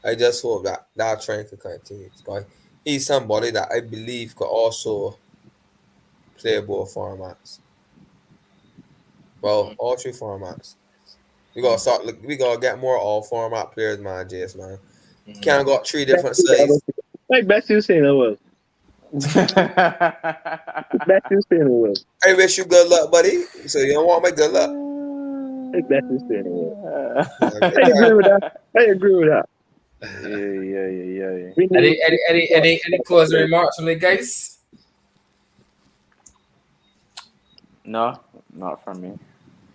I just hope that trend could continue. He's somebody that I believe could also play both formats. Well, all 3 formats. We gotta get more all format players, man, JS, man. Can't got 3 different sizes. Like best you saying it was. Best you saying it was. I wish you good luck, buddy. So you don't want my good luck. Like best you saying it was. I agree with that. Yeah. Any closing remarks from the guys? No, not from me.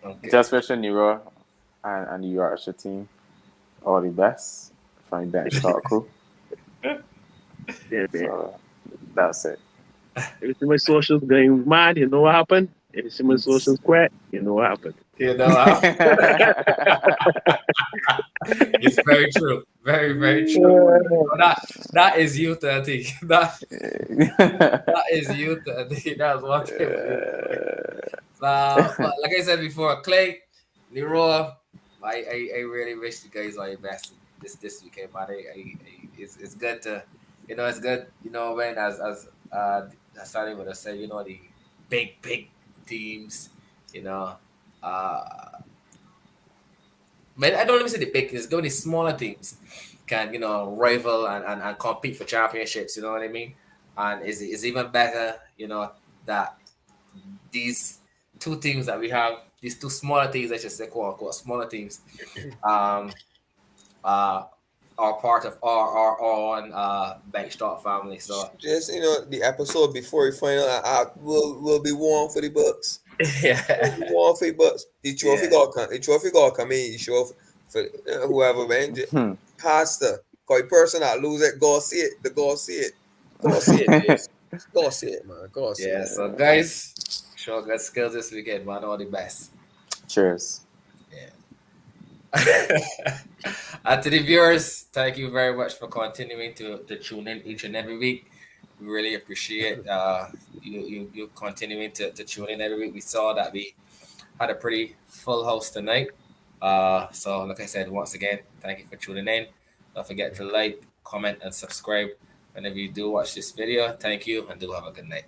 Okay. Just wishing Nero and the Yorkshire team all the best from the bench talk crew. Yeah, man. So that's it. Everything my socials going mad. You know what happened? If someone social crack, you know what happened. You know, it's very true. Very, very true. That is youth, I think. That is youth, I think. That's what it is. But like I said before, Clay, Leroy, I really wish you guys all the best this weekend, man. It's good to, it's good, when as Sally would have said, the big teams, but I don't even say the big teams, the smaller teams can, rival and compete for championships, you know what I mean? And it's even better, that these two teams that we have, these two smaller teams, I should say, quote unquote, smaller teams, are part of our own Backstop family. So just the episode before we find out will be warm for the Bucks. Yeah, warm for the Bucks. The trophy got come in. You show for whoever went has to. Cause the person that lose it, go see it. Go see it. Go see it. Go see it, man. Go see it. So guys, show good skills this weekend, man. All the best. Cheers. And to the viewers, thank you very much for continuing to tune in each and every week. We really appreciate you continuing to tune in every week. We saw that we had a pretty full house tonight. So like I said, once again, thank you for tuning in. Don't forget to like, comment, and subscribe whenever you do watch this video. Thank you, and do have a good night.